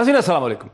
नाज़रीन अस्सलाम वालेकुम।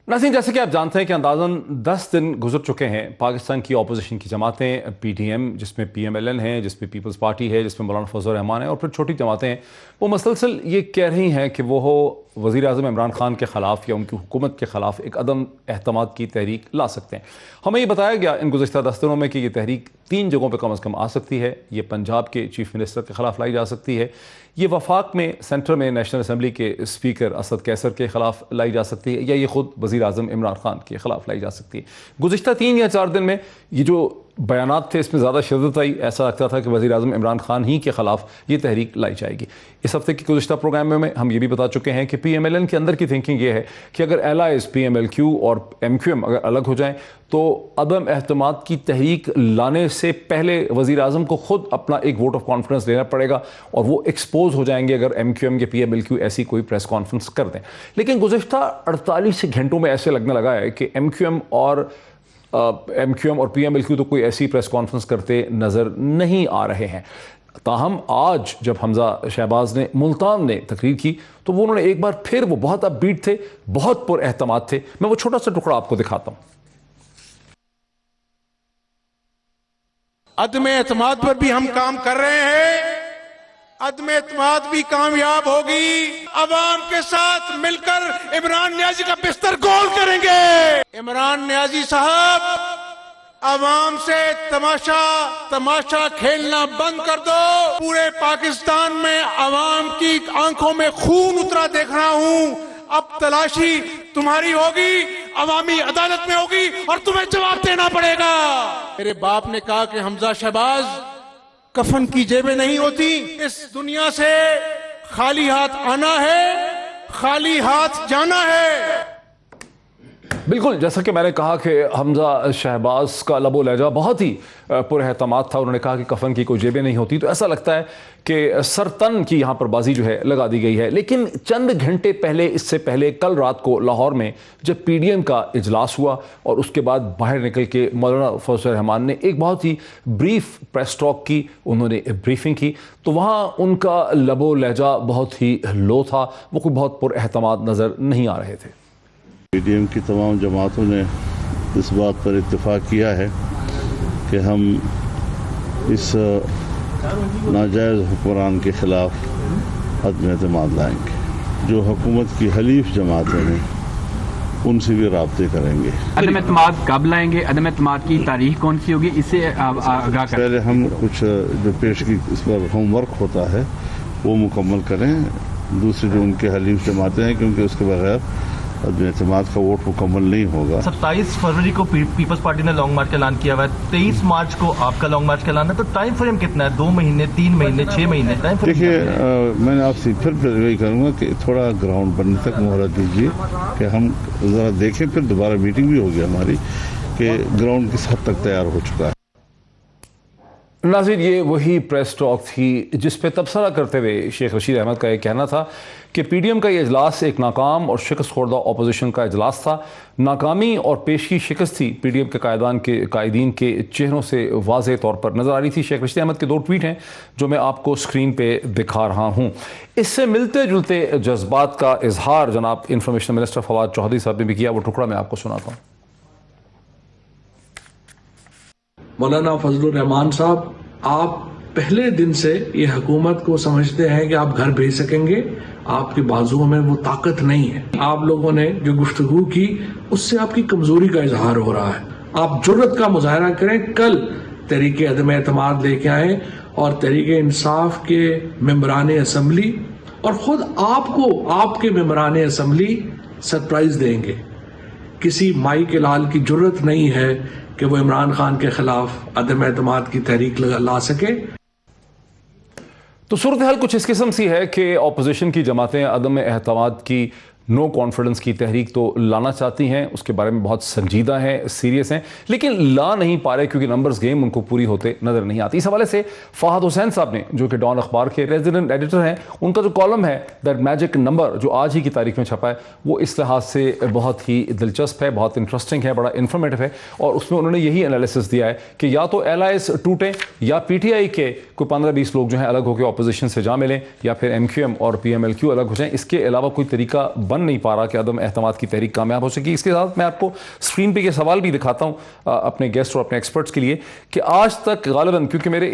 नाज़रीन, जैसे कि आप जानते हैं कि अंदाज़न 10 दिन गुजर चुके हैं पाकिस्तान की अपोजिशन की जमातें PTM, जिसमें PMLN है, जिसमें पीपल्स पार्टी है, जिसमें मौलाना फजल रहमान है, और फिर छोटी जमातें हैं, वो मसलसल ये कह रही हैं कि वो वज़ीर आज़म इमरान खान के ख़िलाफ़ या उनकी हुकूमत के ख़िलाफ़ एक अदम एहतमाद की तहरीक ला सकते हैं। हमें ये बताया गया इन गुज़श्ता 10 दिनों में कि ये तहरीक 3 जगहों पर कम अज़ कम आ सकती है। ये पंजाब के चीफ मिनिस्टर के ख़िलाफ़ लाई जा सकती है, ये वफाक में सेंटर में नेशनल असम्बली के स्पीकर असद कैसर के ख़िलाफ़ लाई जा सकती है, या ये ख़ुद वज़ीर आज़म इमरान खान के ख़िलाफ़ लाई जा सकती है। गुज़श्ता 3 या 4 दिन में ये जो बयानात थे इसमें ज़्यादा शिद्दत आई। ऐसा लगता था कि वज़ीर आज़म इमरान खान ही के ख़िलाफ़ ये तहरीक लाई जाएगी। इस हफ्ते की गुज़श्ता प्रोग्राम में हम ये भी बता चुके हैं कि PMLN के अंदर की थिंकिंग ये है कि अगर LIs PMLQ और MQM अगर अलग हो जाएँ तो अदम एहतमाद की तहरीक लाने से पहले वज़ीर आज़म को ख़ुद अपना एक वोट ऑफ कॉन्फिडेंस लेना पड़ेगा, और वो एक्सपोज हो जाएंगे अगर MQM के PMLQ ऐसी कोई प्रेस कॉन्फ्रेंस कर दें। लेकिन गुज़श्ता 48 घंटों में ऐसे लगने लगा है कि MQM और PMLQ तो कोई ऐसी प्रेस कॉन्फ्रेंस करते नज़र नहीं आ रहे हैं। ताहम आज जब हमजा शहबाज ने मुल्तान ने तकरीर की तो वो उन्होंने एक बार फिर, वो बहुत अपबीट थे, बहुत पुरएहतमाद थे। मैं वो छोटा सा टुकड़ा आपको दिखाता हूँ। अदम एतमाद पर भी हम काम कर रहे हैं, अदम एतमाद भी कामयाब होगी। अवाम के साथ मिलकर इमरान नियाजी का बिस्तर गोल करेंगे। इमरान नियाजी साहब, अवाम से तमाशा खेलना बंद कर दो। पूरे पाकिस्तान में अवाम की आंखों में खून उतरा देख रहा हूं। अब तलाशी तुम्हारी होगी, अवामी अदालत में होगी, और तुम्हें जवाब देना पड़ेगा। मेरे बाप ने कहा कि हमजा शहबाज, कफन की जेबें नहीं होती, इस दुनिया से खाली हाथ आना है, खाली हाथ जाना है। बिल्कुल, जैसा कि मैंने कहा कि हमजा शहबाज का लबो लहजा बहुत ही पुरएहतमाद था। उन्होंने कहा कि कफन की कोई जेबें नहीं होती, तो ऐसा लगता है कि सरतन की यहाँ पर बाजी जो है लगा दी गई है। लेकिन चंद घंटे पहले, इससे पहले कल रात को लाहौर में जब PDM का इजलास हुआ और उसके बाद बाहर निकल के मौलाना फजल रहमान ने एक बहुत ही ब्रीफ प्रेस टॉक की, उन्होंने ब्रीफिंग की, तो वहाँ उनका लबो लहजा बहुत ही लो था। वो कोई बहुत पुरएहतमाद नज़र नहीं आ रहे थे। PDM की तमाम जमातों ने इस बात पर इत्तेफाक किया है कि हम इस नाजायज़ हुक्मरान के ख़िलाफ़ अदम एतमाद लाएंगे। जो हुकूमत की हलीफ जमातें हैं उनसे भी राब्ते करेंगे। अदम एतमाद कब लाएंगे? अदम एतमाद की तारीख कौन सी होगी? इससे आगाह करें। पहले हम कुछ जो पेश की इस पर होमवर्क होता है वो मुकम्मल करें। दूसरी जो उनके हलीफ जमातें हैं, क्योंकि उसके बगैर अदम एतमाद का वोट मुकम्मल नहीं होगा। 27 फरवरी को पीपल्स पार्टी ने लॉन्ग मार्च का ऐलान किया हुआ है, 23 मार्च को आपका लॉन्ग मार्च का ऐलान है, तो टाइम फ्रेम कितना है? 2 महीने, 3 महीने, 6 महीने टाइम फ्रेम? देखिए, मैंने आपसे फिर वही करूँगा कि थोड़ा ग्राउंड बनने तक मोहलत दीजिए कि हम ज़रा देखें। फिर दोबारा मीटिंग भी होगी हमारी कि ग्राउंड किस हद तक तैयार हो चुका है। नाज़रीन, ये वही प्रेस टॉक थी जिस पे तबसरा करते हुए शेख रशीद अहमद का यह कहना था कि PDM का ये इजलास एक नाकाम और शिकस्त खुर्दा अपोजिशन का इजलास था। नाकामी और पेशगी शिकस्त थी PDM के कायदीन के चेहरों से वाज़ेह तौर पर नज़र आ रही थी। शेख रशीद अहमद के 2 ट्वीट हैं जो मैं आपको स्क्रीन पे दिखा रहा हूँ। इससे मिलते जुलते जज्बात का इजहार जनाब इंफॉर्मेशन मिनिस्टर फवाद चौधरी साहब ने भी किया। वो टुकड़ा मैं आपको सुनाता हूँ। मौलाना फजल रहमान साहब, आप पहले दिन से ये हुकूमत को समझते हैं कि आप घर भेज सकेंगे। आपके बाजुओं में वो ताकत नहीं है। आप लोगों ने जो गुफ्तगू की उससे आपकी कमजोरी का इजहार हो रहा है। आप जुर्रत का मुजाहरा करें, कल तहरीक अदम एतमाद लेके आए और तहरीक इंसाफ के मेंबरान असम्बली और खुद आपको आपके मेंबरान असम्बली सरप्राइज देंगे। किसी माई के लाल की जुर्रत नहीं है कि वो इमरान खान के खिलाफ अदम एतमाद की तहरीक ला सके। तो सूरत हाल कुछ इस किस्म सी है कि अपोजिशन की जमातें अदम एतमाद की नो कॉन्फिडेंस की तहरीक तो लाना चाहती हैं, उसके बारे में बहुत संजीदा हैं, सीरियस हैं, लेकिन ला नहीं पा रहे क्योंकि नंबर्स गेम उनको पूरी होते नजर नहीं आती। इस हवाले से फहद हुसैन साहब ने, जो कि डॉन अखबार के रेजिडेंट एडिटर हैं, उनका जो कॉलम है दैट मैजिक नंबर जो आज ही की तारीख में छपा है, वो इस लिहाज से बहुत ही दिलचस्प है, बहुत इंटरेस्टिंग है, बड़ा इन्फॉर्मेटिव है। और उसमें उन्होंने यही एनालिसिस दिया है कि या तो LIs टूटें या PTI के कोई 15-20 लोग जो हैं अलग होकर अपोजिशन से जा मिलें, या फिर MQM और PMLQ अलग हो जाएं। इसके अलावा कोई तरीका बन नहीं पा रहा कि अदम एतमाद की तहरीक कामयाब हो सकी। इसके साथ मैं आपको स्क्रीन पे ये सवाल भी दिखाता हूँ अपने गेस्ट और अपने एक्सपर्ट्स के लिए कि आज तक गालिबन, क्योंकि मेरे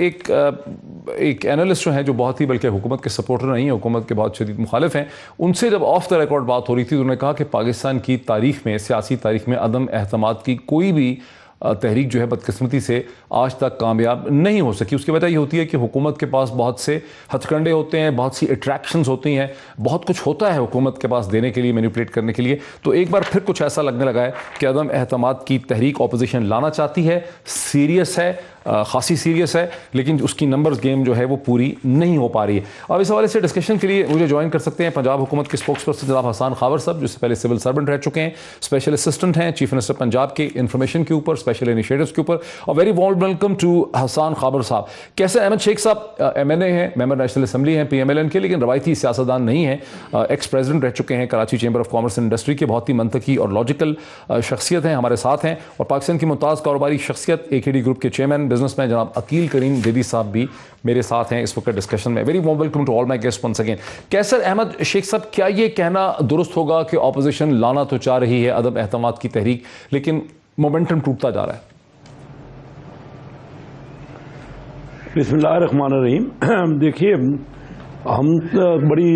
एक एनालिस्ट जो हैं जो बहुत ही बल्कि हुकूमत के सपोर्टर नहीं है, हुकूमत के बहुत शदीद मुखालिफ हैं, उनसे जब ऑफ द रिकॉर्ड बात हो रही थी तो उन्होंने कहा कि पाकिस्तान की तारीख में, सियासी तारीख में अदम एतमाद की कोई भी तहरीक जो है बदकिस्मती से आज तक कामयाब नहीं हो सकी। उसकी वजह ये होती है कि हुकूमत के पास बहुत से हथकंडे होते हैं, बहुत सी अट्रैक्शंस होती हैं, बहुत कुछ होता है हुकूमत के पास देने के लिए, मैनिपुलेट करने के लिए। तो एक बार फिर कुछ ऐसा लगने लगा है कि अदम एतमाद की तहरीक ऑपोजिशन लाना चाहती है, सीरियस है, खासी सीरियस है, लेकिन उसकी नंबर्स गेम जो है वो पूरी नहीं हो पा रही है। अब इस हवाले से डिस्कशन के लिए मुझे ज्वाइन कर सकते हैं पंजाब हुकूमत के स्पोक्स पर्सन जनाब हसान खाबर साहब, जिससे पहले सिविल सर्वेंट रह चुके हैं, स्पेशल असिस्टेंट हैं चीफ मिनिस्टर पंजाब के इंफॉर्मेशन के ऊपर, स्पेशल इनिशिएटिव्स के ऊपर। और very warm welcome to Hasan Khabar साहब। कैसे? अहमद शेख साहब MNA हैं, मेंबर नेशनल असम्बली हैं PMLN के, लेकिन रवायती सियासतदान नहीं हैं, एक्स प्रेसिडेंट रह चुके हैं Karachi chamber of commerce and industry के, बहुत ही मंतकी और लॉजिकल शख्सियत हैं, हमारे साथ हैं। और पाकिस्तान की मुमताज़ कारोबारी शख्सियत AKD ग्रुप के चेयरमैन बिजनेसमैन जनाब अकील करीम दीदी साहब भी मेरे साथ हैं इस वक्त डिस्कशन में। Very warm welcome to all my guest once again. Kaiser Ahmed Sheikh साहब, क्या ये कहना दुरुस्त होगा कि ऑपोजिशन लाना तो चाह रही है अदम एतमाद की तहरीक, लेकिन मोमेंटम टूटता जा रहा है? बिस्मिल्लाहिर्रहमानिर्रहीम। देखिए, हम बड़ी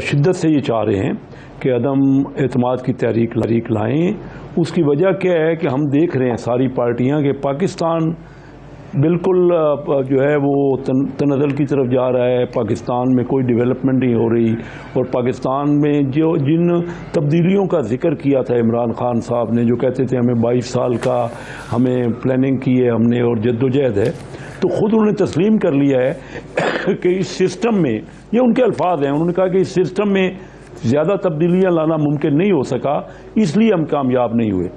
शिद्दत से ये चाह रहे हैं कि अदम एतमाद की तहरीक लाएं। उसकी वजह क्या है कि हम देख रहे हैं सारी पार्टियां कि पाकिस्तान बिल्कुल जो है वो तनज़्ज़ुल की तरफ जा रहा है, पाकिस्तान में कोई डेवलपमेंट नहीं हो रही। और पाकिस्तान में जो जिन तब्दीलियों का जिक्र किया था इमरान खान साहब ने, जो कहते थे हमें 22 साल का हमें प्लानिंग की है हमने और जद्दोजहद है, तो ख़ुद उन्होंने तस्लीम कर लिया है कि इस सिस्टम में, ये उनके अल्फाज हैं, उन्होंने कहा कि इस सिस्टम में ज़्यादा तब्दीलियाँ लाना मुमकिन नहीं हो सका, इसलिए हम कामयाब नहीं हुए।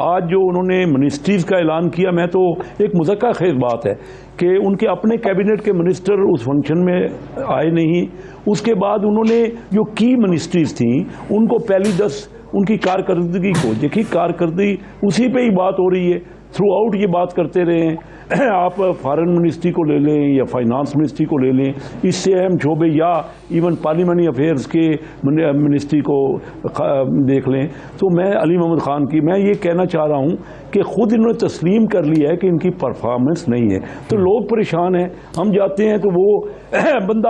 आज जो उन्होंने मिनिस्ट्रीज़ का ऐलान किया, मैं तो एक मुज़क्का खेज़ बात है कि उनके अपने कैबिनेट के मिनिस्टर उस फंक्शन में आए नहीं। उसके बाद उन्होंने जो की मिनिस्ट्रीज़ थी उनको पहली 10 उनकी कारकर्दगी को देखिए, कारकर्दगी उसी पे ही बात हो रही है, थ्रू आउट ये बात करते रहे हैं। आप फॉरेन मिनिस्ट्री को ले लें या फाइनेंस मिनिस्ट्री को ले लें, इससे अहम शोबे, या इवन पार्लियामेंट्री अफेयर्स के मिनिस्ट्री को देख लें। तो मैं अली मोहम्मद खान की मैं ये कहना चाह रहा हूँ कि ख़ुद इन्होंने तस्लीम कर लिया है कि इनकी परफॉर्मेंस नहीं है, तो लोग परेशान हैं। हम जाते हैं तो वो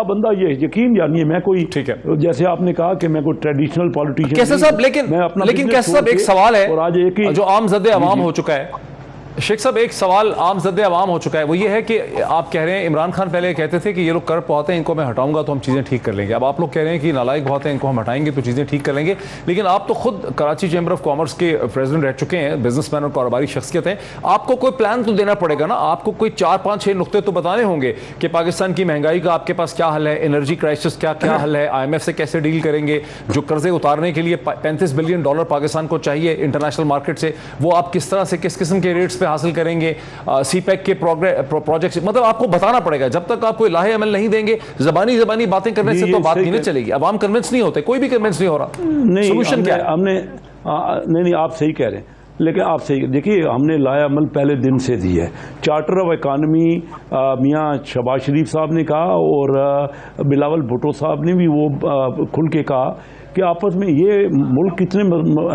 बंदा ये यकीन जानिए, मैं कोई, ठीक है, जैसे आपने कहा कि मैं कोई ट्रेडिशनल पॉलिटिशियन कैसे साहब, लेकिन कैसे साहब एक सवाल है, और आज एक जो आमज़द अवाम हो चुका है, शेख साहब एक सवाल आमज़द अवाम हो चुका है, वो ये है कि आप कह रहे हैं इमरान खान पहले कहते थे कि ये लोग करप्ट बहुत हैं, इनको मैं हटाऊंगा तो हम चीज़ें ठीक कर लेंगे। अब आप लोग कह रहे हैं कि नालायक बहुत हैं, इनको हम हटाएंगे तो चीज़ें ठीक कर लेंगे। लेकिन आप तो खुद कराची चैम्बर ऑफ कॉमर्स के प्रेसिडेंट रह चुके हैं, बिजनेसमैन और कारोबारी शख्सियत हैं, आपको कोई प्लान तो देना पड़ेगा ना, आपको कोई 4, 5, 6 नुकते तो बताने होंगे कि पाकिस्तान की महंगाई का आपके पास क्या हल है, एनर्जी क्राइसिस क्या हल है, IMF से कैसे डील करेंगे, जो कर्जे उतारने के लिए $35 बिलियन पाकिस्तान को चाहिए इंटरनेशनल मार्केट से, वो आप किस तरह से किस किस्म के रेट्स पे हासिल करेंगे, CPEC के प्रोजेक्ट्स, मतलब आपको बताना पड़ेगा। जब तक आप कोई लाहे अमल नहीं देंगे, जबानी बातें करने से तो बात नहीं चलेगी। अब हम कन्विंस नहीं होते, कोई भी कन्विंस नहीं हो रहा, सोल्यूशन क्या है? हमने नहीं, आप सही कह रहे हैं, लेकिन आप सही देखिए, हमने लाया अमल पहले दिन से दी है। चार्टर ऑफ इकानमी मियाँ शहबाज शरीफ साहब ने कहा और बिलावल भुट्टो साहब ने भी वो खुल के कहा कि आपस में ये मुल्क कितने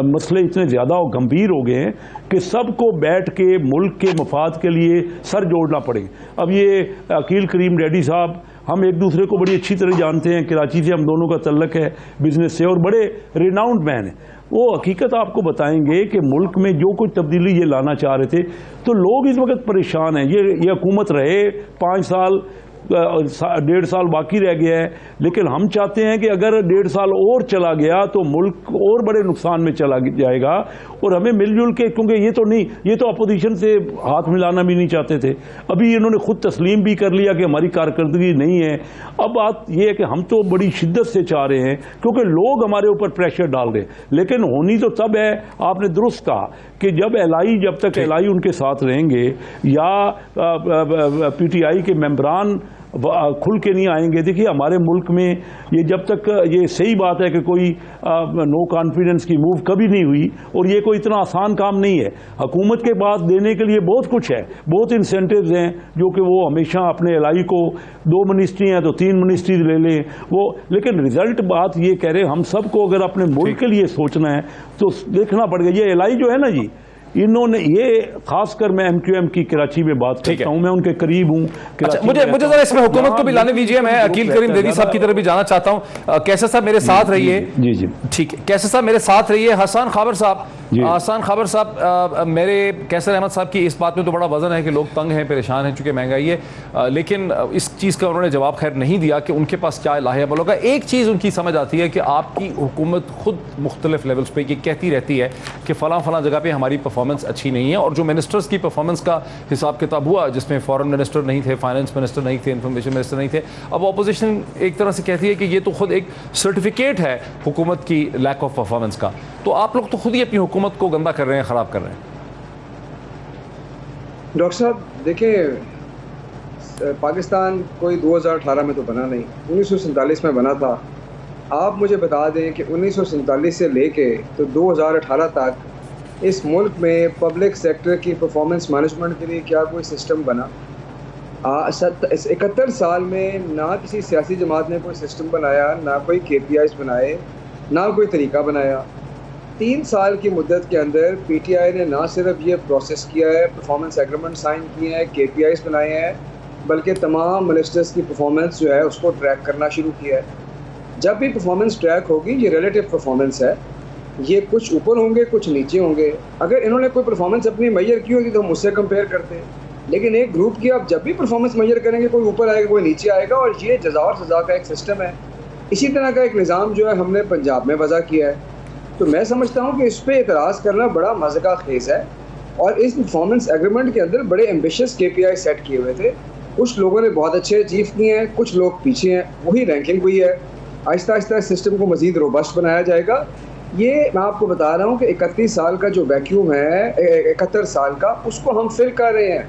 मसले इतने ज़्यादा और गंभीर हो गए हैं कि सबको बैठ के मुल्क के मफाद के लिए सर जोड़ना पड़ेगा। अब ये अकील करीम डैडी साहब, हम एक दूसरे को बड़ी अच्छी तरह जानते हैं, कराची से हम दोनों का तल्लक है बिजनेस से, और बड़े रिनाउंड मैन हैं। वो हकीकत आपको बताएंगे कि मुल्क में जो कुछ तब्दीली ये लाना चाह रहे थे, तो लोग इस वक्त परेशान हैं। ये हुकूमत रहे 5 साल, 1.5 साल बाकी रह गया है, लेकिन हम चाहते हैं कि अगर 1.5 साल और चला गया तो मुल्क और बड़े नुकसान में चला जाएगा। और हमें मिलजुल के, क्योंकि ये तो अपोजिशन से हाथ मिलाना भी नहीं चाहते थे, अभी इन्होंने खुद तस्लीम भी कर लिया कि हमारी कारकर्दगी नहीं है। अब बात यह है कि हम तो बड़ी शिद्दत से चाह रहे हैं, क्योंकि लोग हमारे ऊपर प्रेशर डाल रहे हैं, लेकिन होनी तो तब है, आपने दुरुस्त कहा कि जब तक LI उनके साथ रहेंगे या PTI के मेंबरान खुल के नहीं आएंगे। देखिए हमारे मुल्क में ये जब तक ये सही बात है कि कोई नो कॉन्फिडेंस की मूव कभी नहीं हुई, और ये कोई इतना आसान काम नहीं है। हुकूमत के पास देने के लिए बहुत कुछ है, बहुत इंसेंटिव्स हैं जो कि वो हमेशा अपने एलआई को 2 मिनिस्ट्री हैं तो 3 मिनिस्ट्री ले लें वो, लेकिन रिजल्ट बात ये कह रहे हम सबको अगर अपने मुल्क के लिए सोचना है तो देखना पड़ेगा। ये एलआई जो है ना जी, इन्होंने ये खासकर मैं एमक्यूएम की कराची में बात करता हूं, मैं उनके करीब हूं। अच्छा, मुझे जरा इसमें हुकूमत को भी लाने दीजिए। मैं अकील करीम बेदी साहब की तरफ भी जाना चाहता हूं। कैसर साहब मेरे साथ रहिए। जी जी ठीक है, कैसर साहब मेरे साथ रहिए। हसन खाबर साहब, हसन खाबर साहब, मेरे कैसर अहमद साहब की इस बात में तो बड़ा वजन है कि लोग तंग हैं, परेशान हैं चूंकि महंगाई है, लेकिन इस चीज़ का उन्होंने जवाब खैर नहीं दिया कि उनके पास क्या लाहेबल होगा। एक चीज़ उनकी समझ आती है कि आपकी हुकूमत खुद मुख्तलिफ लेवल्स पे ये कहती रहती है कि फ़लाँ जगह पे हमारी परफॉर्मेंस अच्छी नहीं है, और जो मिनिस्टर्स की परफॉर्मेंस का हिसाब किताब हुआ जिसमें फॉरेन मिनिस्टर नहीं थे, फाइनेंस मिनिस्टर नहीं थे, इंफॉर्मेशन मिनिस्टर नहीं थे, अब ऑपोजिशन एक तरह से कहती है कि ये तो खुद एक सर्टिफिकेट है हुकूमत की लैक ऑफ परफॉर्मेंस का। तो आप लोग तो खुद ही अपनी हुकूमत को गंदा कर रहे हैं, ख़राब कर रहे हैं। डॉक्टर साहब देखिए, पाकिस्तान कोई 2018 में तो बना नहीं, 1947 में बना था। आप मुझे बता दें कि 1947 से लेके तो 2018 तक इस मुल्क में पब्लिक सेक्टर की परफॉर्मेंस मैनेजमेंट के लिए क्या कोई सिस्टम बना? 71 साल में ना किसी सियासी जमात ने कोई सिस्टम बनाया, ना कोई KPIs बनाए, ना कोई तरीका बनाया। 3 साल की मुद्दत के अंदर PTI ने ना सिर्फ ये प्रोसेस किया है, परफॉर्मेंस एग्रीमेंट साइन किए हैं, KPIs बनाए हैं, बल्कि तमाम मिनिस्टर्स की परफॉर्मेंस जो है उसको ट्रैक करना शुरू किया है। जब भी परफॉर्मेंस ट्रैक होगी, ये रिलेटिव परफॉर्मेंस है, ये कुछ ऊपर होंगे कुछ नीचे होंगे। अगर इन्होंने कोई परफॉर्मेंस अपनी मैयर की होती तो हम उससे कंपेयर करते हैं, लेकिन एक ग्रुप की आप जब भी परफॉर्मेंस मैयर करेंगे कोई ऊपर आएगा कोई नीचे आएगा, और ये जज़ा और सज़ा का एक सिस्टम है। इसी तरह का एक निज़ाम जो है हमने पंजाब में वज़ा किया है। तो मैं समझता हूँ कि इस पर एतराज़ करना बड़ा मज़े का खेज़ है, और इस परफॉर्मेंस एग्रीमेंट के अंदर बड़े एम्बिशियस KPI सेट किए हुए थे। कुछ लोगों ने बहुत अच्छे अचीव किए हैं, कुछ लोग पीछे हैं, वही रैंकिंग हुई है। आहिस्ता आहिस्ता इस सिस्टम को मज़ीद रोबस्ट बनाया जाएगा। ये मैं आपको बता रहा हूँ कि 31 साल का जो वैक्यूम है, 71 साल का, उसको हम फिल कर रहे हैं।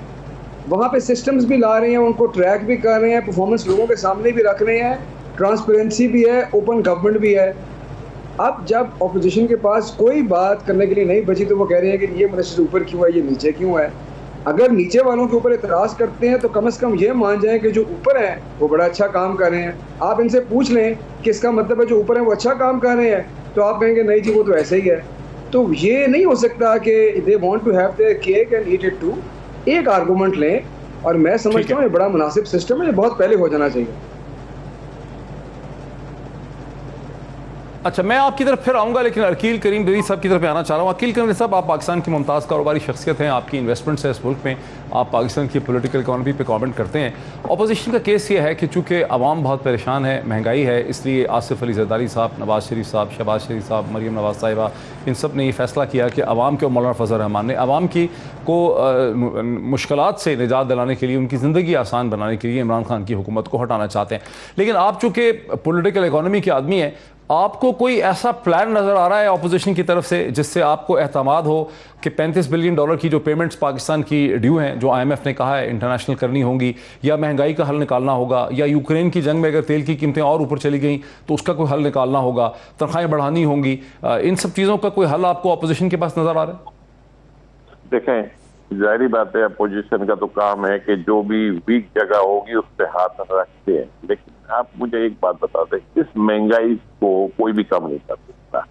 वहाँ पे सिस्टम्स भी ला रहे हैं, उनको ट्रैक भी कर रहे हैं, परफॉर्मेंस लोगों के सामने भी रख रहे हैं, ट्रांसपेरेंसी भी है, ओपन गवर्नमेंट भी है। अब जब ऑपोजिशन के पास कोई बात करने के लिए नहीं बची तो वो कह रहे हैं कि ये मिनिस्टर ऊपर क्यों है, ये नीचे क्यों है। अगर नीचे वालों के ऊपर एतराज़ करते हैं तो कम से कम ये मान जाएं कि जो ऊपर हैं वो बड़ा अच्छा काम कर रहे हैं। आप इनसे पूछ लें कि इसका मतलब है जो ऊपर हैं वो अच्छा काम कर रहे हैं, तो आप कहेंगे नहीं जी वो तो ऐसे ही है। तो ये नहीं हो सकता कि they want to have their cake and eat it too. एक आर्गूमेंट लें, और मैं समझता हूँ ये बड़ा मुनासिब सिस्टम है, ये बहुत पहले हो जाना चाहिए। अच्छा, मैं आपकी तरफ फिर आऊंगा, लेकिन अकील करीम बेदी साहब की तरफ आना चाह रहा हूँ। अकील करीम साहब, आप पाकिस्तान की मुमताज़ कारोबारी शख्सियत हैं, आपकी इन्वेस्टमेंट्स है इस मुल्क में, आप पाकिस्तान की पॉलिटिकल इकॉनमी पे कमेंट करते हैं। अपोजिशन का केस ये है कि चूँकि आवाम बहुत परेशान है, महंगाई है, इसलिए आसिफ अली जरदारी साहब, नवाज शरीफ साहब, शहबाज शरीफ साहब, मरीम नवाज साहिबा, इन सब ने ये फैसला किया कि आवाम के, और मौलाना फजल रहमान ने आवाम की को मुश्किलात से निजात दिलाने के लिए, उनकी ज़िंदगी आसान बनाने के लिए इमरान खान की हुकूमत को हटाना चाहते हैं। लेकिन आप चूँकि पॉलिटिकल इकॉनमी के आदमी हैं, आपको कोई ऐसा प्लान नज़र आ रहा है अपोजिशन की तरफ से जिससे आपको एतमाद हो कि $35 बिलियन की जो पेमेंट्स पाकिस्तान की ड्यू हैं, जो IMF ने कहा है इंटरनेशनल करनी होंगी, या महंगाई का हल निकालना होगा, या यूक्रेन की जंग में अगर तेल की कीमतें और ऊपर चली गई तो उसका कोई हल निकालना होगा, तनख्वाहें बढ़ानी होंगी, इन सब चीज़ों का कोई हल आपको अपोजिशन के पास नज़र आ रहा है? देखें, जाहिर बात है अपोजिशन का तो काम है कि जो भी वीक जगह होगी उस पर हाथ रखते हैं, लेकिन आप मुझे एक बात बता दें, इस महंगाई को कोई भी कम नहीं कर सकता।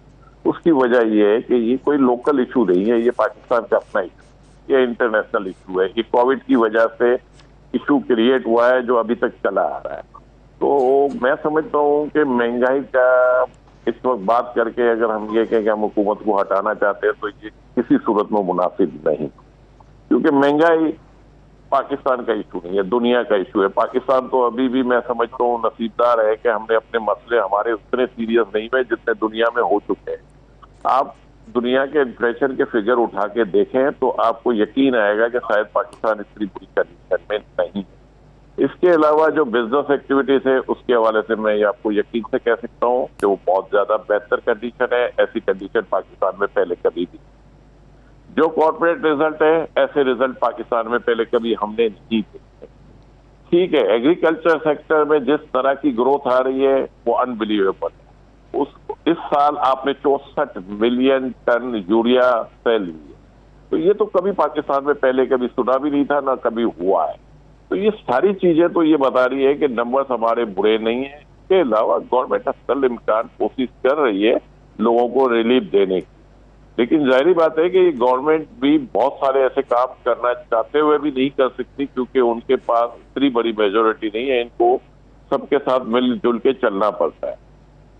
उसकी वजह यह है कि ये कोई लोकल इशू नहीं है, ये पाकिस्तान का अपना इशू, ये इंटरनेशनल इशू है। ये कोविड की वजह से इशू क्रिएट हुआ है जो अभी तक चला आ रहा है। तो मैं समझता हूँ कि महंगाई का इस वक्त बात करके अगर हम ये कहें कि हम हुकूमत को हटाना चाहते हैं तो ये किसी सूरत में मुनासिब नहीं, क्योंकि महंगाई पाकिस्तान का इशू नहीं है, दुनिया का इशू है। पाकिस्तान तो अभी भी मैं समझता हूँ नसीबदार है कि हमने अपने मसले हमारे उतने सीरियस नहीं हुए जितने दुनिया में हो चुके हैं। आप दुनिया के इन्फ्लेशन के फिगर उठा के देखें तो आपको यकीन आएगा कि शायद पाकिस्तान इतनी बुरी कंडीशन में नहीं है। इसके अलावा जो बिजनेस एक्टिविटीज है उसके हवाले से मैं ये आपको यकीन से कह सकता हूँ कि वो बहुत ज्यादा बेहतर कंडीशन है। ऐसी कंडीशन पाकिस्तान में पहले कभी नहीं। जो कॉर्पोरेट रिजल्ट है, ऐसे रिजल्ट पाकिस्तान में पहले कभी हमने नहीं देखे। ठीक है, एग्रीकल्चर सेक्टर में जिस तरह की ग्रोथ आ रही है वो अनबिलीवेबल है। इस साल आपने 64 मिलियन टन यूरिया सेल ली है, तो ये तो कभी पाकिस्तान में पहले कभी सुना भी नहीं था, ना कभी हुआ है। तो ये सारी चीजें तो ये बता रही है कि नंबर्स हमारे बुरे नहीं है। इसके अलावा गवर्नमेंट हर इम्कान कोशिश कर रही है लोगों को रिलीफ देने की, लेकिन जाहिर बात है कि गवर्नमेंट भी बहुत सारे ऐसे काम करना चाहते हुए भी नहीं कर सकती, क्योंकि उनके पास इतनी बड़ी मेजोरिटी नहीं है। इनको सबके साथ मिलजुल के चलना पड़ता है।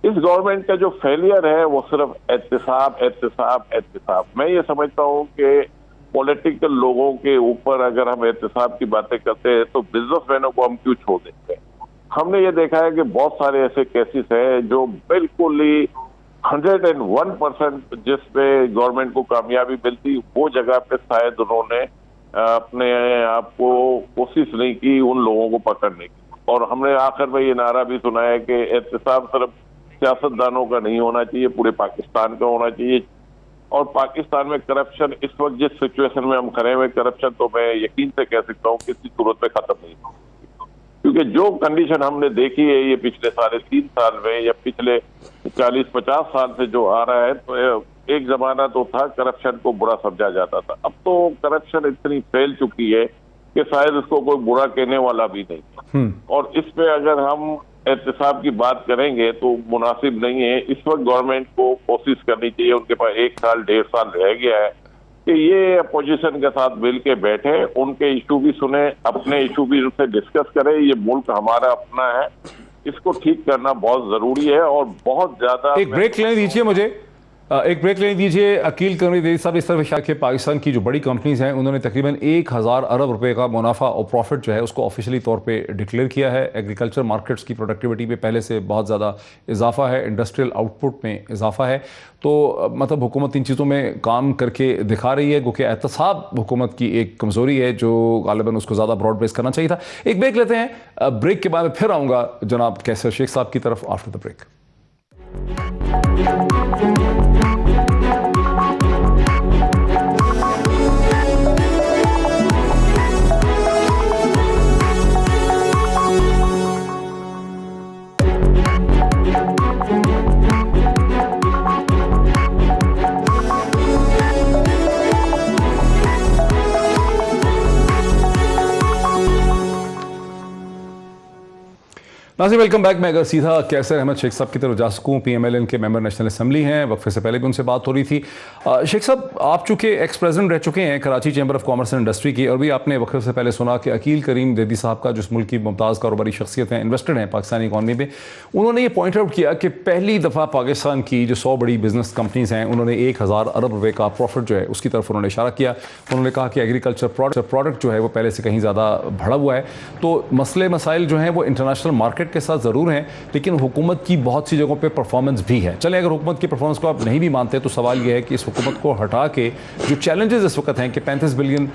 इस गवर्नमेंट का जो फेलियर है वो सिर्फ एहतिसाब। मैं ये समझता हूँ कि पॉलिटिकल लोगों के ऊपर अगर हम एहतिसाब की बातें करते हैं तो बिजनेसमैनों को हम क्यों छोड़ देते हैं। हमने ये देखा है कि बहुत सारे ऐसे केसेस हैं जो बिल्कुल ही 101% जिसपे गवर्नमेंट को कामयाबी मिलती, वो जगह पे शायद उन्होंने अपने आप को कोशिश नहीं की उन लोगों को पकड़ने की। और हमने आखिर में ये नारा भी सुना है कि एहतिसाब सिर्फ सियासतदानों का नहीं होना चाहिए, पूरे पाकिस्तान का होना चाहिए। और पाकिस्तान में करप्शन इस वक्त जिस सिचुएशन में हम खड़े हुए, करप्शन तो मैं यकीन से कह सकता हूँ किसी सूरत में खत्म नहीं होगी, क्योंकि जो कंडीशन हमने देखी है ये पिछले 3.5 साल में या पिछले 40-50 साल से जो आ रहा है, तो एक जमाना तो था करप्शन को बुरा समझा जाता था। अब तो करप्शन इतनी फैल चुकी है कि शायद इसको कोई बुरा कहने वाला भी नहीं। और इस पे अगर हम एहतिसाब की बात करेंगे तो मुनासिब नहीं है। इस वक्त गवर्नमेंट को कोशिश करनी चाहिए, उनके पास 1 साल 1.5 साल रह गया है, कि ये अपोजिशन के साथ मिल के बैठे, उनके इशू भी सुने, अपने इशू भी उनसे डिस्कस करें। ये मुल्क हमारा अपना है, इसको ठीक करना बहुत जरूरी है। और बहुत ज्यादा एक ब्रेक लेने दीजिए मुझे, एक ब्रेक लेने दीजिए। अकील करनी साहब, इस तरह के पाकिस्तान की जो बड़ी कंपनीज हैं उन्होंने तकरीबन 1000 अरब रुपए का मुनाफा और प्रॉफिट जो है उसको ऑफिशियली तौर पे डिक्लेयर किया है। एग्रीकल्चर मार्केट्स की प्रोडक्टिविटी में पहले से बहुत ज़्यादा इजाफा है, इंडस्ट्रियल आउटपुट में इजाफा है। तो मतलब हुकूमत इन चीज़ों में काम करके दिखा रही है, क्योंकि एहतसाब हुकूमत की एक कमज़ोरी है जो गालिबन उसको ज़्यादा ब्रॉड बेस करना चाहिए था। एक ब्रेक लेते हैं, ब्रेक के बाद फिर आऊँगा जनाब कैसर शेख साहब की तरफ आफ्टर द ब्रेक। नाज़रीन वेलकम बैक। मैं अगर सीधा कैसर अहमद शेख साहब की तरफ जा सकूँ, PMLN के मेंबर नेशनल असेंबली हैं, वक्फे से पहले भी उनसे बात हो रही थी। शेख साहब, आप चूँकि एक्स प्रेसिडेंट रह चुके हैं Karachi chamber of commerce and industry की, और भी आपने वक्फे से पहले सुना कि अकील करीम दैदी साहब का, जो इस मुल्क की मुमताज़ कारोबारी शख्सियत हैं, इन्वेस्टेड हैं पाकिस्तानी इकॉनमी में, उन्होंने ये पॉइंट आउट किया कि पहली दफ़ा पाकिस्तान की जो 100 बड़ी बिजनेस कंपनीज हैं उन्होंने 1000 अरब रुपये का प्रॉफिट जो है उसकी तरफ उन्होंने इशारा किया। उन्होंने कहा कि एग्रीकल्चर प्रोडक्ट जो है वो पहले से कहीं ज़्यादा बढ़ा हुआ है। तो मसले मसाइल जो हैं वो इंटरनेशनल मार्केट के साथ ज़रूर हैं, लेकिन हुकूमत की बहुत सी जगहों पे परफॉर्मेंस भी है। चले अगर हुकूमत की परफॉर्मेंस को आप नहीं भी मानते तो सवाल यह है कि इस हुकूमत को हटा के जो चैलेंजेस इस वक्त हैं कि $35 बिलियन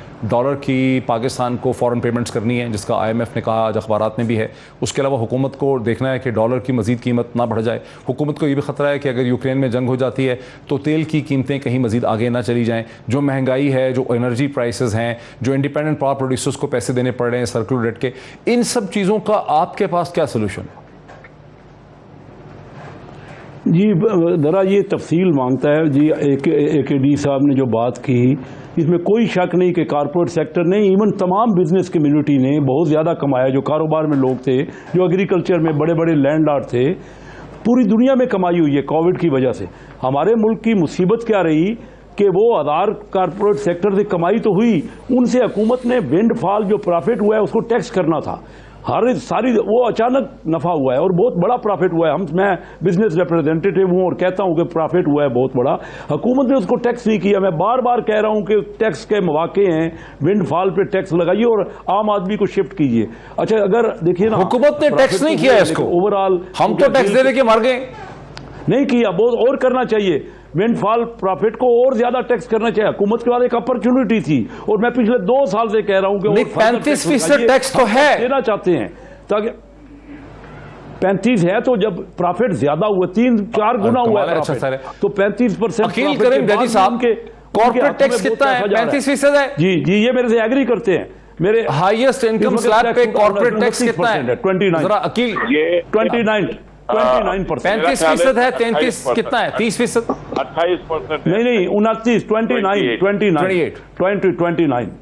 की पाकिस्तान को फॉरेन पेमेंट्स करनी है, जिसका IMF ने कहा, आज अखबारात में भी है। उसके अलावा हुकूमत को देखना है कि डॉलर की मजीद कीमत ना बढ़ जाए। हुकूमत को ये भी खतरा है कि अगर यूक्रेन में जंग हो जाती है तो तेल की कीमतें कहीं मजीद आगे ना चली जाएँ। जो महंगाई है, जो एनर्जी प्राइसेस हैं, जो इंडिपेंडेंट पावर प्रोड्यूसर्स को पैसे देने पड़ रहे हैं सर्कुलर रेट के, इन सब चीज़ों का आपके पास क्या सोल्यूशन है? जी ज़रा ये तफसील मांगता है जी। AKD साहब ने जो बात की, इसमें कोई शक नहीं कि कारपोरेट सेक्टर ने, इवन तमाम बिजनेस कम्युनिटी ने बहुत ज़्यादा कमाया। जो कारोबार में लोग थे, जो एग्रीकल्चर में बड़े बड़े लैंडलॉर्ड थे, पूरी दुनिया में कमाई हुई है कोविड की वजह से। हमारे मुल्क की मुसीबत क्या रही कि वो आधार कारपोरेट सेक्टर से कमाई तो हुई, उनसे हुकूमत ने विंडफॉल जो प्रॉफिट हुआ है उसको टैक्स करना था। सारी वो अचानक नफ़ा हुआ है और बहुत बड़ा प्रॉफिट हुआ है। मैं बिजनेस रिप्रेजेंटेटिव हूँ और कहता हूँ कि प्रॉफिट हुआ है बहुत बड़ा। हुकूमत ने उसको टैक्स नहीं किया। मैं बार बार कह रहा हूँ कि टैक्स के मौके हैं, विंडफॉल पे टैक्स लगाइए और आम आदमी को शिफ्ट कीजिए। अच्छा, अगर देखिए ना, हुकूमत ने टैक्स नहीं किया इसको, ओवरऑल हम तो टैक्स दे के मर गए। नहीं किया, बहुत और करना चाहिए। विंडफॉल प्रॉफिट को और ज्यादा टैक्स करना चाहिए। हुकूमत के बाद एक अपॉर्चुनिटी थी और मैं पिछले 2 साल से कह रहा हूं कि 35% टैक्स तो है, देना चाहते हैं ताकि 35 है। तो जब प्रॉफिट ज्यादा हुआ, 3-4 गुना हुआ है, तो 35%। अकील करीम दैदी साहब के कॉर्पोरेट टैक्स कितना है? 35% है। जी, ये मेरे से एग्री करते हैं। मेरे हाईएस्ट इनकम स्लैब पे कॉर्पोरेट टैक्स कितना है? 29 जरा अकील, ये 29%। 35% है, 33 कितना है? 30%? 28%। नहीं 29, 29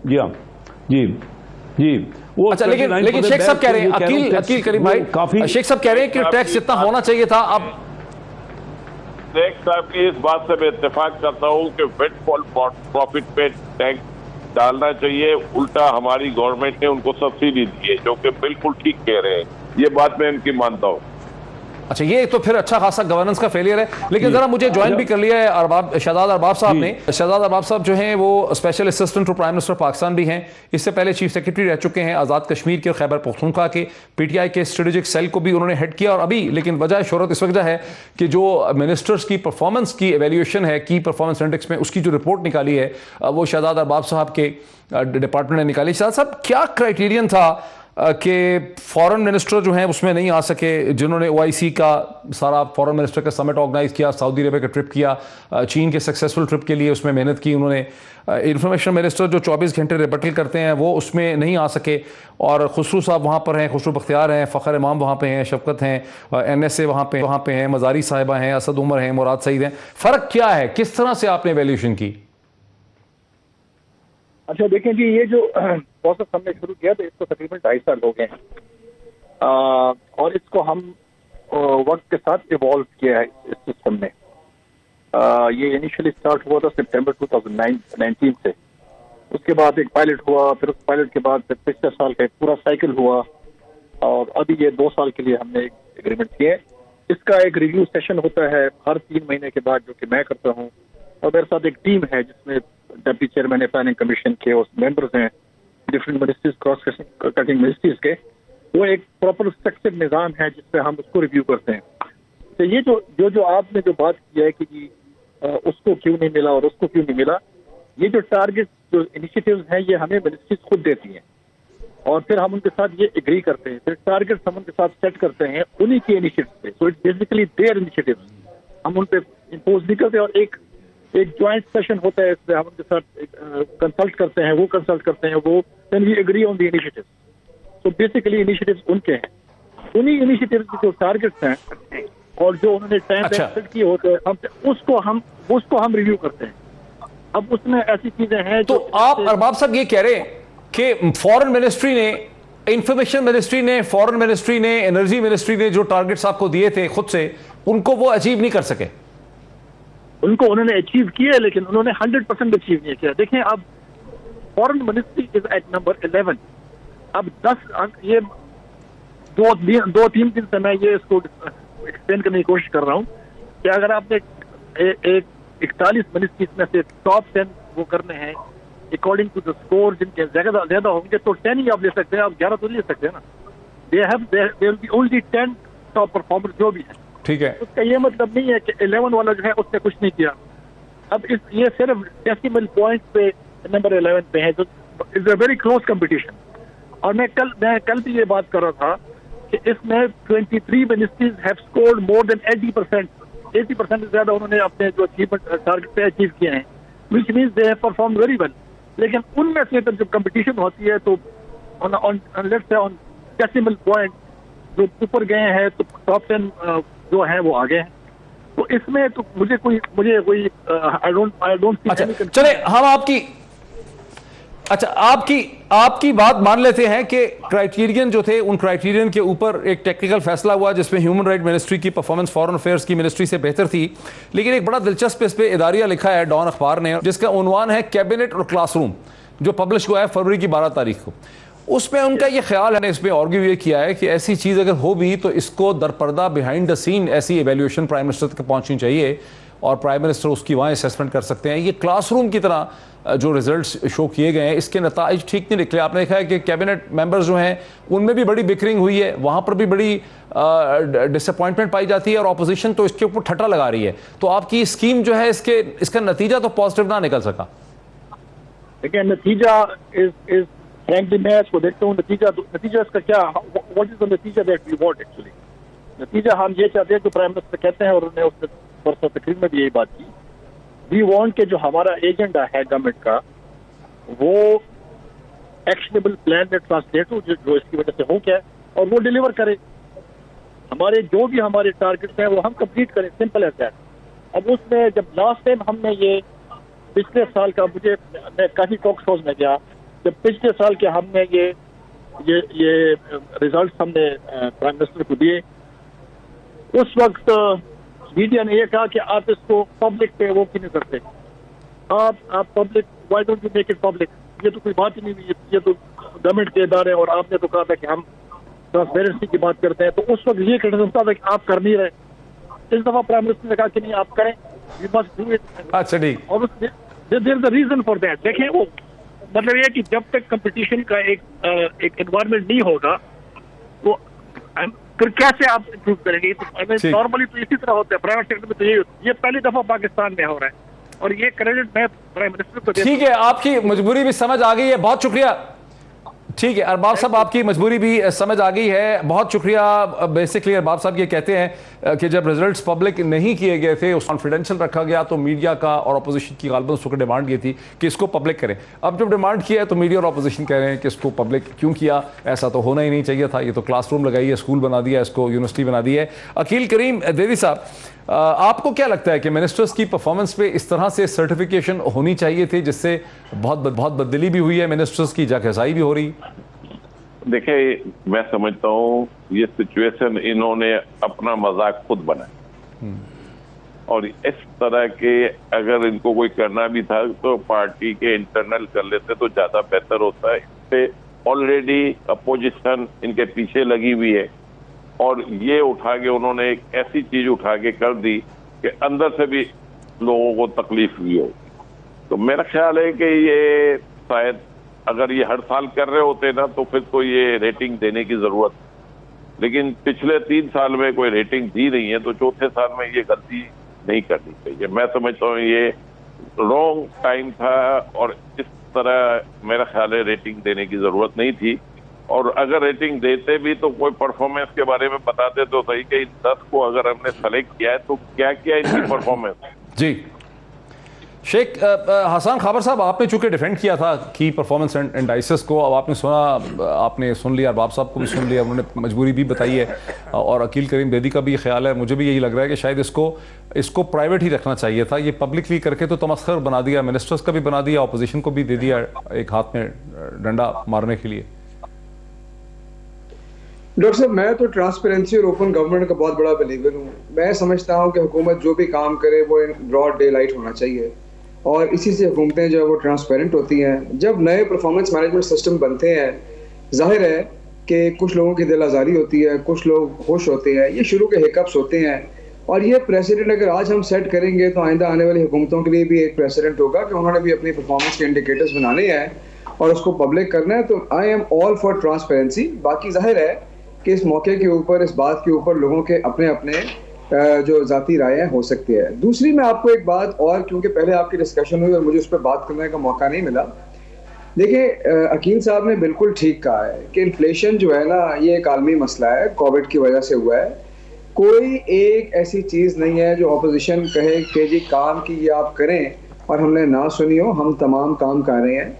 जी हाँ जी वो अच्छा, लेकिन शेख साहब कह रहे हैं, अकील करीम भाई, काफी शेख साहब कह रहे हैं कि टैक्स जितना होना चाहिए था। अब शेख साहब की इस बात से मैं इत्तेफाक करता हूँ कि विंडफॉल प्रॉफिट पे टैक्स डालना चाहिए। उल्टा हमारी गवर्नमेंट ने उनको सब्सिडी दी है, जो कि बिल्कुल ठीक कह रहे हैं। ये बात मैं इनकी मानता हूँ। अच्छा, ये तो फिर अच्छा खासा गवर्नेंस का फेलियर है। लेकिन जरा मुझे ज्वाइन भी कर लिया है शहजाद अरबाब साहब ने। शहजाद अरबाब साहब जो हैं वो special assistant to prime minister Pakistan भी हैं, इससे पहले चीफ सेक्रेटरी रह चुके हैं आज़ाद कश्मीर के और खैबर पख्तूनख्वा के। पीटीआई के स्ट्रेटेजिक सेल को भी उन्होंने हेड किया और अभी, लेकिन वजह शोहरत इस वजह है कि जो मिनिस्टर्स की परफॉर्मेंस की एवेल्यूएशन है की परफॉर्मेंस इंडेक्स में, उसकी जो रिपोर्ट निकाली है वो शहजाद अरबाब साहब के डिपार्टमेंट ने निकाली। शहजाद साहब, क्या क्राइटेरियन था कि फॉरेन मिनिस्टर जो हैं उसमें नहीं आ सके, जिन्होंने ओआईसी का सारा फॉरेन मिनिस्टर का समिट ऑर्गेनाइज किया, सऊदी अरेबिया का ट्रिप किया, चीन के सक्सेसफुल ट्रिप के लिए उसमें मेहनत की उन्होंने। इंफॉर्मेशन मिनिस्टर जो 24 घंटे रिबटल करते हैं वो उसमें नहीं आ सके, और खुसरू साहब वहाँ पर हैं, खुसरू बख्तियार हैं, फ़खर इमाम वहाँ पे हैं, शफकत हैं, NSA वहाँ पे हैं, मज़ारी साहिबा हैं, असद उमर हैं, मुराद सईद हैं। फ़र्क क्या है? किस तरह से आपने वैल्यूएशन की? अच्छा देखें जी, ये जो प्रोसेस हमने शुरू किया तो इसको तकरीबन 2.5 साल हो गए हैं, और इसको हम वक्त के साथ इवॉल्व किया है इस सिस्टम में। ये इनिशियली स्टार्ट हुआ था सितंबर 2019 से। उसके बाद एक पायलट हुआ, फिर उस पायलट के बाद पिछले साल का एक पूरा साइकिल हुआ, और अभी ये 2 साल के लिए हमने एक एग्रीमेंट किए। इसका एक रिव्यू सेशन होता है हर 3 महीने के बाद, जो कि मैं करता हूँ, और मेरे साथ एक टीम है जिसमें डिप्टी चेयरमैन प्लानिंग कमीशन के और मेंबर्स हैं different ministries, cross cutting ministries के। वो एक प्रॉपर स्ट्रक्चर्ड निज़ाम है जिसपे हम उसको रिव्यू करते हैं। तो ये जो आपने जो बात की है कि जी उसको क्यों नहीं मिला और उसको क्यों नहीं मिला, ये जो टारगेट जो इनिशिएटिव्स हैं ये हमें मिनिस्ट्रीज खुद देती हैं, और फिर हम उनके साथ ये एग्री करते हैं। फिर टारगेट्स हम उनके साथ सेट करते हैं उन्हीं के इनिशिएटिव पे। So it's basically their initiatives, हम उन पे इम्पोज नहीं करते। और एक ज्वाइंट सेशन होता है, इसमें हम उनके साथ कंसल्ट करते हैं, वो कंसल्ट करते हैं, वो then we agree on the initiative. So basically initiatives उनके हैं, उन्हीं इनिशिएटिव्स के जो टारगेट्स हैं और जो उन्होंने टाइम सेट किए होते हैं, उसको हम रिव्यू करते हैं। अब उसमें ऐसी चीजें हैं तो आप अरबाब साहब ये कह रहे हैं कि फॉरेन मिनिस्ट्री ने, इंफॉर्मेशन मिनिस्ट्री ने, फॉरेन मिनिस्ट्री ने, एनर्जी मिनिस्ट्री ने जो टारगेट्स आपको दिए थे खुद से, उनको वो अचीव नहीं कर सके? उनको उन्होंने अचीव किया, लेकिन उन्होंने 100% अचीव नहीं किया। देखें, अब foreign ministry is at number 11। अब 10 ये 2-3 दिन से मैं ये इसको एक्सप्लेन करने की कोशिश कर रहा हूँ कि अगर आपने एक 41 मिनिस्ट्रीज में से टॉप 10 वो करने हैं अकॉर्डिंग टू द स्कोर, जिनके ज्यादा होंगे तो 10 ही आप ले सकते हैं, आप 11 तो ले सकते हैं ना। They will be only 10 top performer जो भी है, ठीक है। उसका ये मतलब नहीं है कि 11 वाला जो है उसने कुछ नहीं किया। अब ये सिर्फ डेसिमल पॉइंट पे नंबर 11 पे है, जो is a very close competition. और मैं कल भी ये बात कर रहा था कि इसमें 23 ministries have scored more than 80% से ज्यादा उन्होंने अपने जो अचीवमेंट टारगेट पे अचीव किए हैं, which means they have perform very well. लेकिन उनमें से जब कंपटीशन होती है तो ऑन डेसिमल पॉइंट जो ऊपर गए हैं तो टॉप 10 जो है वो आगे हैं। तो इसमें तो मुझे कोई आई डोंट चले हम आपकी बात मान लेते हैं कि क्राइटेरियन जो थे, उन क्राइटेरियन के ऊपर एक टेक्निकल फैसला हुआ जिसमें ह्यूमन राइट मिनिस्ट्री की परफॉर्मेंस फॉरेन अफेयर्स की मिनिस्ट्री से बेहतर थी। लेकिन एक बड़ा दिलचस्प इस पे इदारिया लिखा है डॉन अखबार ने, जिसका उन्वान है कैबिनेट और क्लासरूम, जो पब्लिश हुआ है फरवरी की 12 तारीख को। उसमें उनका ये ख्याल है, इसमें आर्ग्यू ये किया है कि ऐसी चीज़ अगर हो भी तो इसको दरपर्दा बिहाइंड द सीन ऐसी एवेल्यूएशन प्राइम मिनिस्टर तक पहुंचनी चाहिए और प्राइम मिनिस्टर उसकी वहाँ असेसमेंट कर सकते हैं। ये क्लासरूम की तरह जो रिजल्ट्स शो किए गए हैं, इसके नताइज ठीक नहीं निकले। आपने देखा है कि कैबिनेट मेंबर्स जो हैं उनमें भी बड़ी बिकरिंग हुई है, वहाँ पर भी बड़ी डिसअपॉइंटमेंट पाई जाती है और अपोजिशन तो इसके ऊपर ठट्टा लगा रही है। तो आपकी स्कीम जो है इसका नतीजा तो पॉजिटिव ना निकल सका। देखिए, नतीजा इज फ्रैंकली मैं इसको देखता हूँ, नतीजा इसका क्या, व्हाट इज द नतीजा दैट वी वांट एक्चुअली। नतीजा हम ये चाहते हैं, जो प्राइम मिनिस्टर कहते हैं और उन्होंने उसने परसों तकरीर में भी यही बात की, वी वांट के जो हमारा एजेंडा है गवर्नमेंट का, वो एक्शनेबल प्लान में ट्रांसलेट हो जो इसकी वजह से हो क्या है, और वो डिलीवर करे। हमारे जो भी हमारे टारगेट्स हैं वो हम कंप्लीट करें, सिंपल एज दैट। अब उसमें जब लास्ट टाइम हमने ये पिछले साल का, मैं काफी टॉक शोज में गया, जब पिछले साल के हमने ये रिजल्ट हमने प्राइम मिनिस्टर को दिए, उस वक्त मीडिया ने ये कहा कि आप इसको पब्लिक पे वो क्यों नहीं करते, आप public, why don't you make it public. ये तो कोई बात ही नहीं हुई, ये तो गवर्नमेंट के इदारे, और आपने तो कहा था कि हम ट्रांसपेरेंसी की बात करते हैं, तो उस वक्त ये क्रिटिसिज्म था कि आप कर नहीं रहे। इस दफा प्राइम मिनिस्टर ने कहा कि नहीं आप करें, यू मस्ट डू इट। अच्छा ठीक, और there is a reason for that. देखिए वो मतलब ये कि जब तक कंपटीशन का एक एनवायरनमेंट नहीं होगा तो फिर कैसे आप इम्प्रूव करेंगे। तो नॉर्मली तो इसी तरह होता है प्राइवेट सेक्टर में, तो ये पहली दफा पाकिस्तान में हो रहा है, और ये क्रेडिट मैं प्राइम मिनिस्टर को देता हूं। ठीक है, आपकी मजबूरी भी समझ आ गई है, बहुत शुक्रिया। ठीक है अरबाब साहब, आपकी मजबूरी भी समझ आ गई है, बहुत शुक्रिया। बेसिकली अरबाब साहब ये कहते हैं कि जब रिजल्ट्स पब्लिक नहीं किए गए थे, उस कॉन्फिडेंशियल रखा गया, तो मीडिया का और अपोजिशन की गालबन उसको डिमांड ये थी कि इसको पब्लिक करें। अब जब डिमांड किया है तो मीडिया और अपोजिशन कह रहे हैं कि इसको पब्लिक क्यों किया, ऐसा तो होना ही नहीं चाहिए था, ये तो क्लासरूम लगाई है, स्कूल बना दिया, इसको यूनिवर्सिटी बना दी है। अकील करीम देदी साहब, आपको क्या लगता है कि मिनिस्टर्स की परफॉर्मेंस पे इस तरह से सर्टिफिकेशन होनी चाहिए थी, जिससे बहुत बदली भी हुई है, मिनिस्टर्स की जगहसाई भी हो रही? देखिए, मैं समझता हूँ ये सिचुएशन इन्होंने अपना मजाक खुद बनाया, और इस तरह के अगर इनको कोई करना भी था तो पार्टी के इंटरनल कर लेते तो ज्यादा बेहतर होता है। इससे ऑलरेडी अपोजिशन इनके पीछे लगी हुई है, और ये उठा के उन्होंने एक ऐसी चीज उठा के कर दी कि अंदर से भी लोगों को तकलीफ हुई होगी। तो मेरा ख्याल है कि ये शायद अगर ये हर साल कर रहे होते ना तो फिर तो ये रेटिंग देने की जरूरत, लेकिन पिछले 3 साल में कोई रेटिंग दी नहीं है, तो चौथे साल में ये गलती नहीं करनी चाहिए। मैं समझता हूँ ये रॉन्ग टाइम था, और इस तरह मेरा ख्याल है रेटिंग देने की जरूरत नहीं थी। और अगर रेटिंग देते भी तो कोई परफॉर्मेंस के बारे में बताते तो सही कि इन 10 को अगर हमने सेलेक्ट किया है तो क्या क्या इनकी परफॉर्मेंस। जी शेख हसन खाबर साहब, आपने चूंकि डिफेंड किया था की परफॉर्मेंस इंडाइसेस को, अब आपने सुन लिया, अरबाब साहब को भी सुन लिया, उन्होंने मजबूरी भी बताई है, और अकील करीम बेदी का भी ख्याल है, मुझे भी यही लग रहा है कि शायद इसको प्राइवेट ही रखना चाहिए था। ये पब्लिकली करके तो तमस्खर बना दिया, मिनिस्टर्स का भी बना दिया, अपोजिशन को भी दे दिया एक हाथ में डंडा मारने के लिए। डॉक्टर साहब, मैं तो ट्रांसपेरेंसी और ओपन गवर्नमेंट का बहुत बड़ा बिलीवर हूँ। मैं समझता हूँ कि हुकूमत जो भी काम करे वो इन ब्रॉड डे लाइट होना चाहिए, और इसी से हुकूमतें जो है वो ट्रांसपेरेंट होती हैं। जब नए परफॉर्मेंस मैनेजमेंट सिस्टम बनते हैं, जाहिर है कि कुछ लोगों की दिल आज़ारी होती है, कुछ लोग खुश होते हैं, ये शुरू के हिकअप्स होते हैं, और ये प्रेसिडेंट अगर आज हम सेट करेंगे तो आइंदा आने वाली हुकूमतों के लिए भी एक प्रेसिडेंट होगा कि उन्होंने भी अपनी परफॉर्मेंस के इंडिकेटर्स बनाने हैं और उसको पब्लिक करना है। तो I am all for transparency. बाकी जाहिर है कि इस मौके के ऊपर, इस बात के ऊपर लोगों के अपने अपने जो जाती राय हो सकती है। दूसरी मैं आपको एक बात और, क्योंकि पहले आपकी डिस्कशन हुई और मुझे उस पर बात करने का मौका नहीं मिला। देखिए, अकील साहब ने बिल्कुल ठीक कहा है कि इन्फ्लेशन जो है ना, ये एक आलमी मसला है, कोविड की वजह से हुआ है। कोई एक ऐसी चीज़ नहीं है जो अपोजिशन कहे कि जी काम की ये आप करें और हमने ना सुनी हो, हम तमाम काम कर रहे हैं।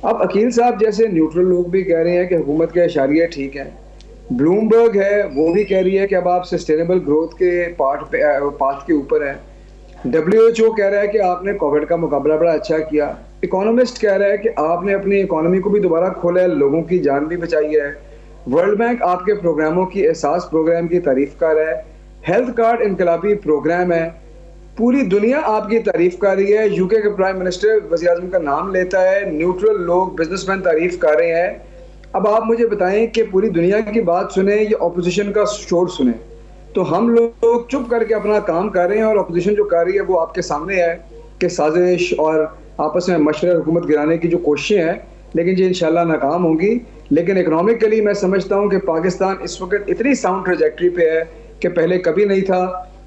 अब अकील साहब जैसे न्यूट्रल लोग भी कह रहे हैं कि हुकूमत के इशारे ठीक हैं, ब्लूमबर्ग है वो भी कह रही है कि अब आप सस्टेनेबल ग्रोथ के पाथ के ऊपर हैं, WHO कह रहा है कि आपने कोविड का मुकाबला बड़ा अच्छा किया, इकोनॉमिस्ट कह रहा है कि आपने अपनी इकोनॉमी को भी दोबारा खोला है, लोगों की जान भी बचाई है, वर्ल्ड बैंक आपके प्रोग्रामों की एहसास प्रोग्राम की तारीफ कर रहा है, हेल्थ कार्ड इनकलाबी प्रोग्राम है, पूरी दुनिया आपकी तारीफ कर रही है, यूके के प्राइम मिनिस्टर वज़ीर आज़म का नाम लेता है, न्यूट्रल लोग बिजनेसमैन तारीफ कर रहे हैं। अब आप मुझे बताएं कि पूरी दुनिया की बात सुने या अपोजिशन का शोर सुने? तो हम लोग चुप करके अपना काम कर रहे हैं, और अपोजिशन जो कर रही है वो आपके सामने है कि साजिश और आपस में मशवरे हुकूमत गिराने की जो कोशिशें हैं, लेकिन ये इंशाल्लाह नाकाम होंगी। लेकिन इकनॉमिकली मैं समझता हूँ कि पाकिस्तान इस वक्त इतनी साउंड ट्रैजेक्टरी पे है कि पहले कभी नहीं था,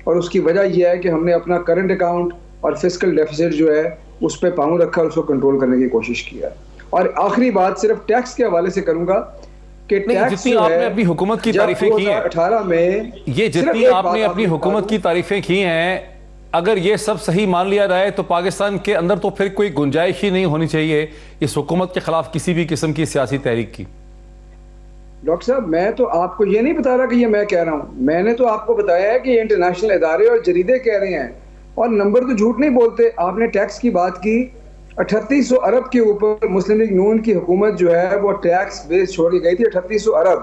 और उसकी वजह यह है कि हमने अपना करंट अकाउंट और फिस्कल डेफिसिट जो है उस पर पाँव रखा और उसको कंट्रोल करने की कोशिश किया। और आखिरी बात सिर्फ टैक्स के हवाले से करूंगा कि टैक्स जो आपने अपनी हुकूमत की तारीफें की हैं 2018 में, ये जितनी आपने अपनी हुकूमत की तारीफें की हैं, अगर ये सब सही मान लिया जाए तो पाकिस्तान के अंदर तो फिर कोई गुंजाइश ही नहीं होनी चाहिए इस हुकूमत के खिलाफ किसी भी किस्म की सियासी तहरीक की। डॉक्टर साहब, मैं तो आपको ये नहीं बता रहा कि ये मैं कह रहा हूँ, मैंने तो आपको बताया है कि इंटरनेशनल इदारे और जरीदे कह रहे हैं, और नंबर तो झूठ नहीं बोलते। आपने टैक्स की बात की, 3800 अरब के ऊपर मुस्लिम लीग नून की हुकूमत जो है वो टैक्स बेस छोड़ के गई थी, 3800 अरब।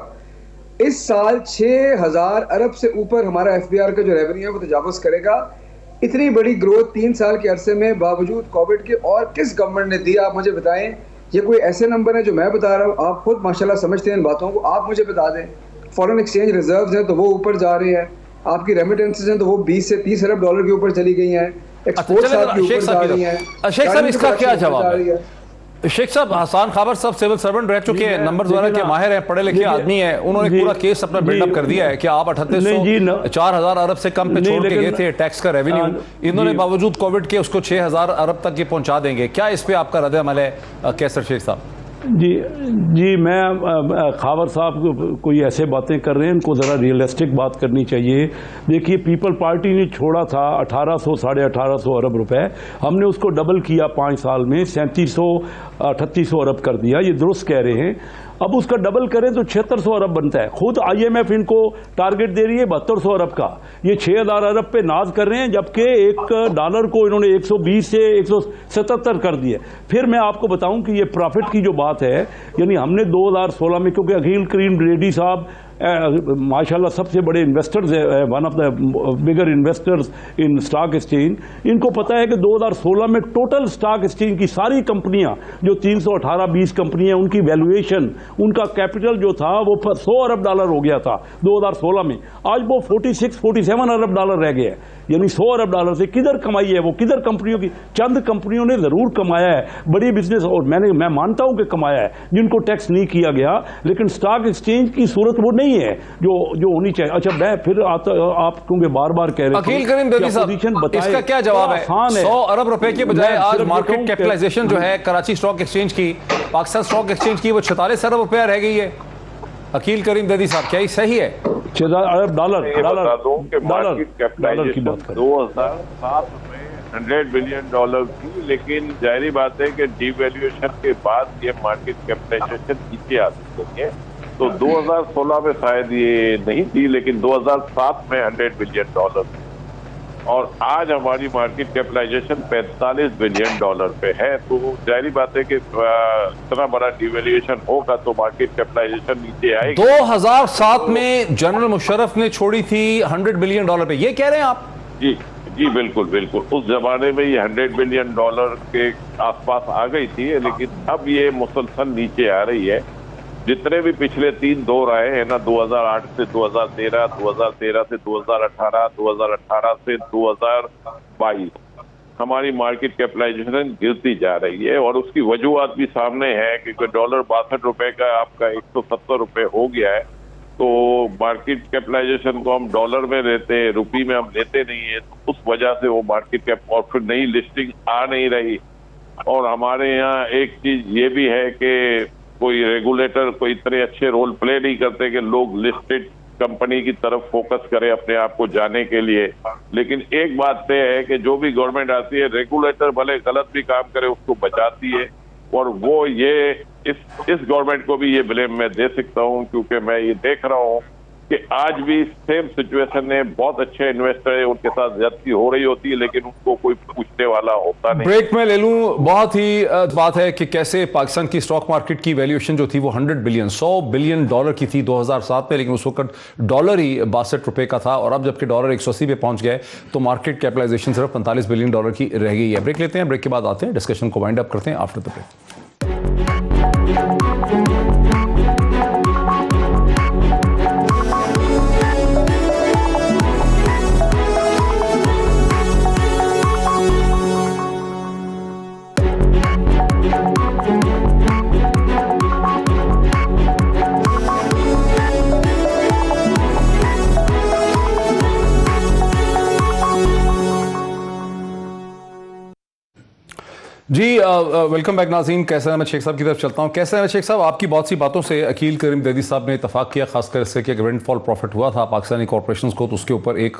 इस साल 6000 अरब से ऊपर हमारा FBR का जो रेवेन्यू है वो तजावुज करेगा। इतनी बड़ी ग्रोथ 3 साल के अरसे में बावजूद कोविड के और किस गवर्नमेंट ने दी, आप मुझे बताएं। ये कोई ऐसे नंबर है जो मैं बता रहा हूँ, आप खुद माशाल्लाह समझते हैं इन बातों को, आप मुझे बता दें। फॉरेन एक्सचेंज रिजर्व्स हैं तो वो ऊपर जा रहे हैं, आपकी रेमिटेंसेज हैं तो वो 20 से 30 अरब डॉलर के ऊपर चली गई हैं, एक्सपोर्ट्स आपकी ऊपर जा रही हैं। शेख साहब, इसका क्या जवाब है? शेख साहब, हसान खाबर साहब सिविल सर्वेंट रह चुके हैं, नंबर वगैरह के माहिर हैं, पढ़े लिखे आदमी हैं, उन्होंने पूरा केस अपना बिल्डअप कर दिया है कि आप 3800 4000 अरब से कम पे छोड़ के गए थे टैक्स का रेवेन्यू, इन्होंने बावजूद कोविड के उसको 6000 अरब तक ये पहुंचा देंगे। क्या इस पे आपका रद्द अमल है कैसर शेख साहब? जी मैं खावर साहब कोई ऐसे बातें कर रहे हैं, इनको ज़रा रियलिस्टिक बात करनी चाहिए। देखिए, पीपल पार्टी ने छोड़ा था 1800 साढ़े 1800 अरब रुपए, हमने उसको डबल किया 5 साल में, 3700 3800 अरब कर दिया, ये दुरुस्त कह रहे हैं। अब उसका डबल करें तो 7600 अरब बनता है। खुद IMF इनको टारगेट दे रही है 7200 अरब का, ये 6000 अरब पे नाज कर रहे हैं, जबकि $1 को इन्होंने 120 से 177 कर दिए। फिर मैं आपको बताऊं कि ये प्रॉफिट की जो बात है, यानी हमने 2016 में, क्योंकि अखिल करीम रेड्डी साहब माशाल्लाह सबसे बड़े इन्वेस्टर्स है, one of the bigger investors in stock exchange, इनको पता है कि 2016 में टोटल स्टॉक एक्सचेंज की सारी कंपनियां जो 318-20 कंपनियां, उनकी वैल्यूएशन, उनका कैपिटल जो था वो 100 अरब डॉलर हो गया था 2016 में, आज वो 46-47 अरब डॉलर रह गया है। यानी 100 अरब डॉलर से किधर कमाई है वो, किधर कंपनियों की, चंद कंपनियों ने जरूर कमाया है, बड़ी बिजनेस, और मैं मानता हूं कि कमाया है जिनको टैक्स नहीं किया गया, लेकिन स्टॉक एक्सचेंज की सूरत वो नहीं है जो होनी चाहिए। अच्छा, मैं फिर आप क्योंकि बार बार कह रहे हैं अकील करीम दर्दी साहब, इसका क्या जवाब है? 100 अरब रुपए के बजाय आज मार्केट कैपिटलाइजेशन जो है कराची स्टॉक एक्सचेंज की, पाकिस्तान स्टॉक एक्सचेंज की, वो 46 अरब रुपया रह गई है। अकील करीम दर्दी साहब, क्या ये सही है? 6000 अरब डॉलर की बात करें 2007 में $100 बिलियन थी, लेकिन जाहिर बात है कि डिवैल्यूएशन के बाद ये मार्केट कैपिटलाइजेशन नीचे आ सकती है। तो 2016 में शायद ये नहीं थी, लेकिन 2007 में $100 बिलियन थी, और आज हमारी मार्केट कैपिटलाइजेशन $45 बिलियन पे है। तो जाहिर बात है कि इतना बड़ा डिवैल्यूएशन होगा तो मार्केट कैपिटलाइजेशन नीचे आएगी। 2007 में जनरल मुशर्रफ ने छोड़ी थी $100 बिलियन पे, ये कह रहे हैं आप? जी बिल्कुल बिल्कुल, उस जमाने में ये $100 बिलियन के आसपास आ गई थी, लेकिन अब ये मुसलसल नीचे आ रही है। जितने भी पिछले 3 दौर आए हैं ना, 2008 से 2013, 2013 से 2018, 2018 से 2022, हमारी मार्केट कैपिटलाइजेशन गिरती जा रही है, और उसकी वजूहत भी सामने है, क्योंकि डॉलर 62 रुपए का आपका 170 रुपए हो गया है। तो मार्केट कैपिटलाइजेशन को हम डॉलर में लेते हैं, रुपये में हम लेते नहीं है, तो उस वजह से वो मार्केट कैप, और फिर नई लिस्टिंग आ नहीं रही। और हमारे यहाँ एक चीज ये भी है कि कोई रेगुलेटर कोई इतने अच्छे रोल प्ले नहीं करते कि लोग लिस्टेड कंपनी की तरफ फोकस करें अपने आप को जाने के लिए। लेकिन एक बात तय है कि जो भी गवर्नमेंट आती है, रेगुलेटर भले गलत भी काम करे उसको बचाती है, और वो ये इस गवर्नमेंट को भी ये ब्लेम मैं दे सकता हूँ, क्योंकि मैं ये देख रहा हूँ कि आज भी सेम सिचुएशन है, बहुत अच्छे इन्वेस्टर है, उनके साथ ज्यादती हो रही होती है, लेकिन उनको कोई पूछने वाला होता नहीं। ब्रेक में ले लूं, बहुत ही बात है कि कैसे पाकिस्तान की स्टॉक मार्केट की वैल्यूएशन जो थी वो $100 बिलियन की थी 2007 में, लेकिन उस वक्त डॉलर ही 62 रुपए का था, और अब जबकि डॉलर 180 पे पहुंच गया है तो मार्केट कैपिटलाइजेशन सिर्फ $45 बिलियन की रह गई है। ब्रेक लेते हैं, ब्रेक के बाद आते हैं, डिस्कशन को वाइंड अप करते हैं आफ्टर द ब्रेक। जी वेलकम बैक नाज़रीन। कैसे अहमद शेख साहब की तरफ चलता हूँ। कैसे अहमद शेख साहब, आपकी बहुत सी बातों से अकील करीम दैदी साहब ने इतफाक़ किया, खासकर इससे कि अगर विंडफॉल प्रॉफिट हुआ था पाकिस्तानी कॉर्पोरेशंस को तो उसके ऊपर एक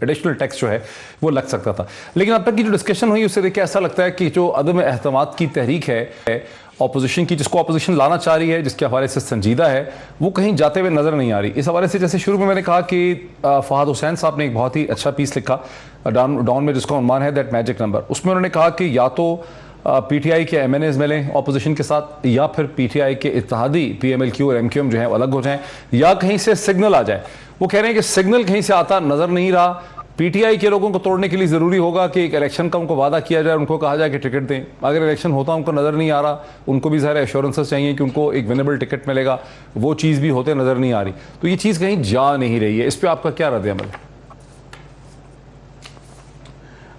एडिशनल टैक्स जो है वो लग सकता था। लेकिन अब तक की जो डिस्कशन हुई उससे देख के ऐसा लगता है कि जो अदम एहतमाद की तहरीक है ऑपोजिशन की, जिसको ऑपोजिशन लाना चाह रही है, जिसके हवाले से संजीदा है, वो कहीं जाते हुए नजर नहीं आ रही। इस हवाले से जैसे शुरू में मैंने कहा कि फहद हुसैन साहब ने एक बहुत ही अच्छा पीस लिखा डाउन में, जिसका उन्वान है दैट मैजिक नंबर। उसमें उन्होंने कहा कि या तो पीटीआई के एमएनएज मिलें ऑपोजिशन के साथ, या फिर पीटीआई के इत्तेहादी पीएमएलक्यू और एमक्यूएम जो है अलग हो जाएं, या कहीं से सिग्नल आ जाए। वो कह रहे हैं कि सिग्नल कहीं से आता नजर नहीं रहा। पीटीआई के लोगों को तोड़ने के लिए जरूरी होगा कि एक इलेक्शन का उनको वादा किया जाए, उनको कहा जाए कि टिकट दें। अगर इलेक्शन होता उनको नजर नहीं आ रहा, उनको भी ज़ाहिर एश्योरेंसेस चाहिए कि उनको एक विनेबल टिकट मिलेगा, वो चीज़ भी होते नजर नहीं आ रही। तो ये चीज़ कहीं जा नहीं रही है। इस पर आपका क्या रद्द अमल?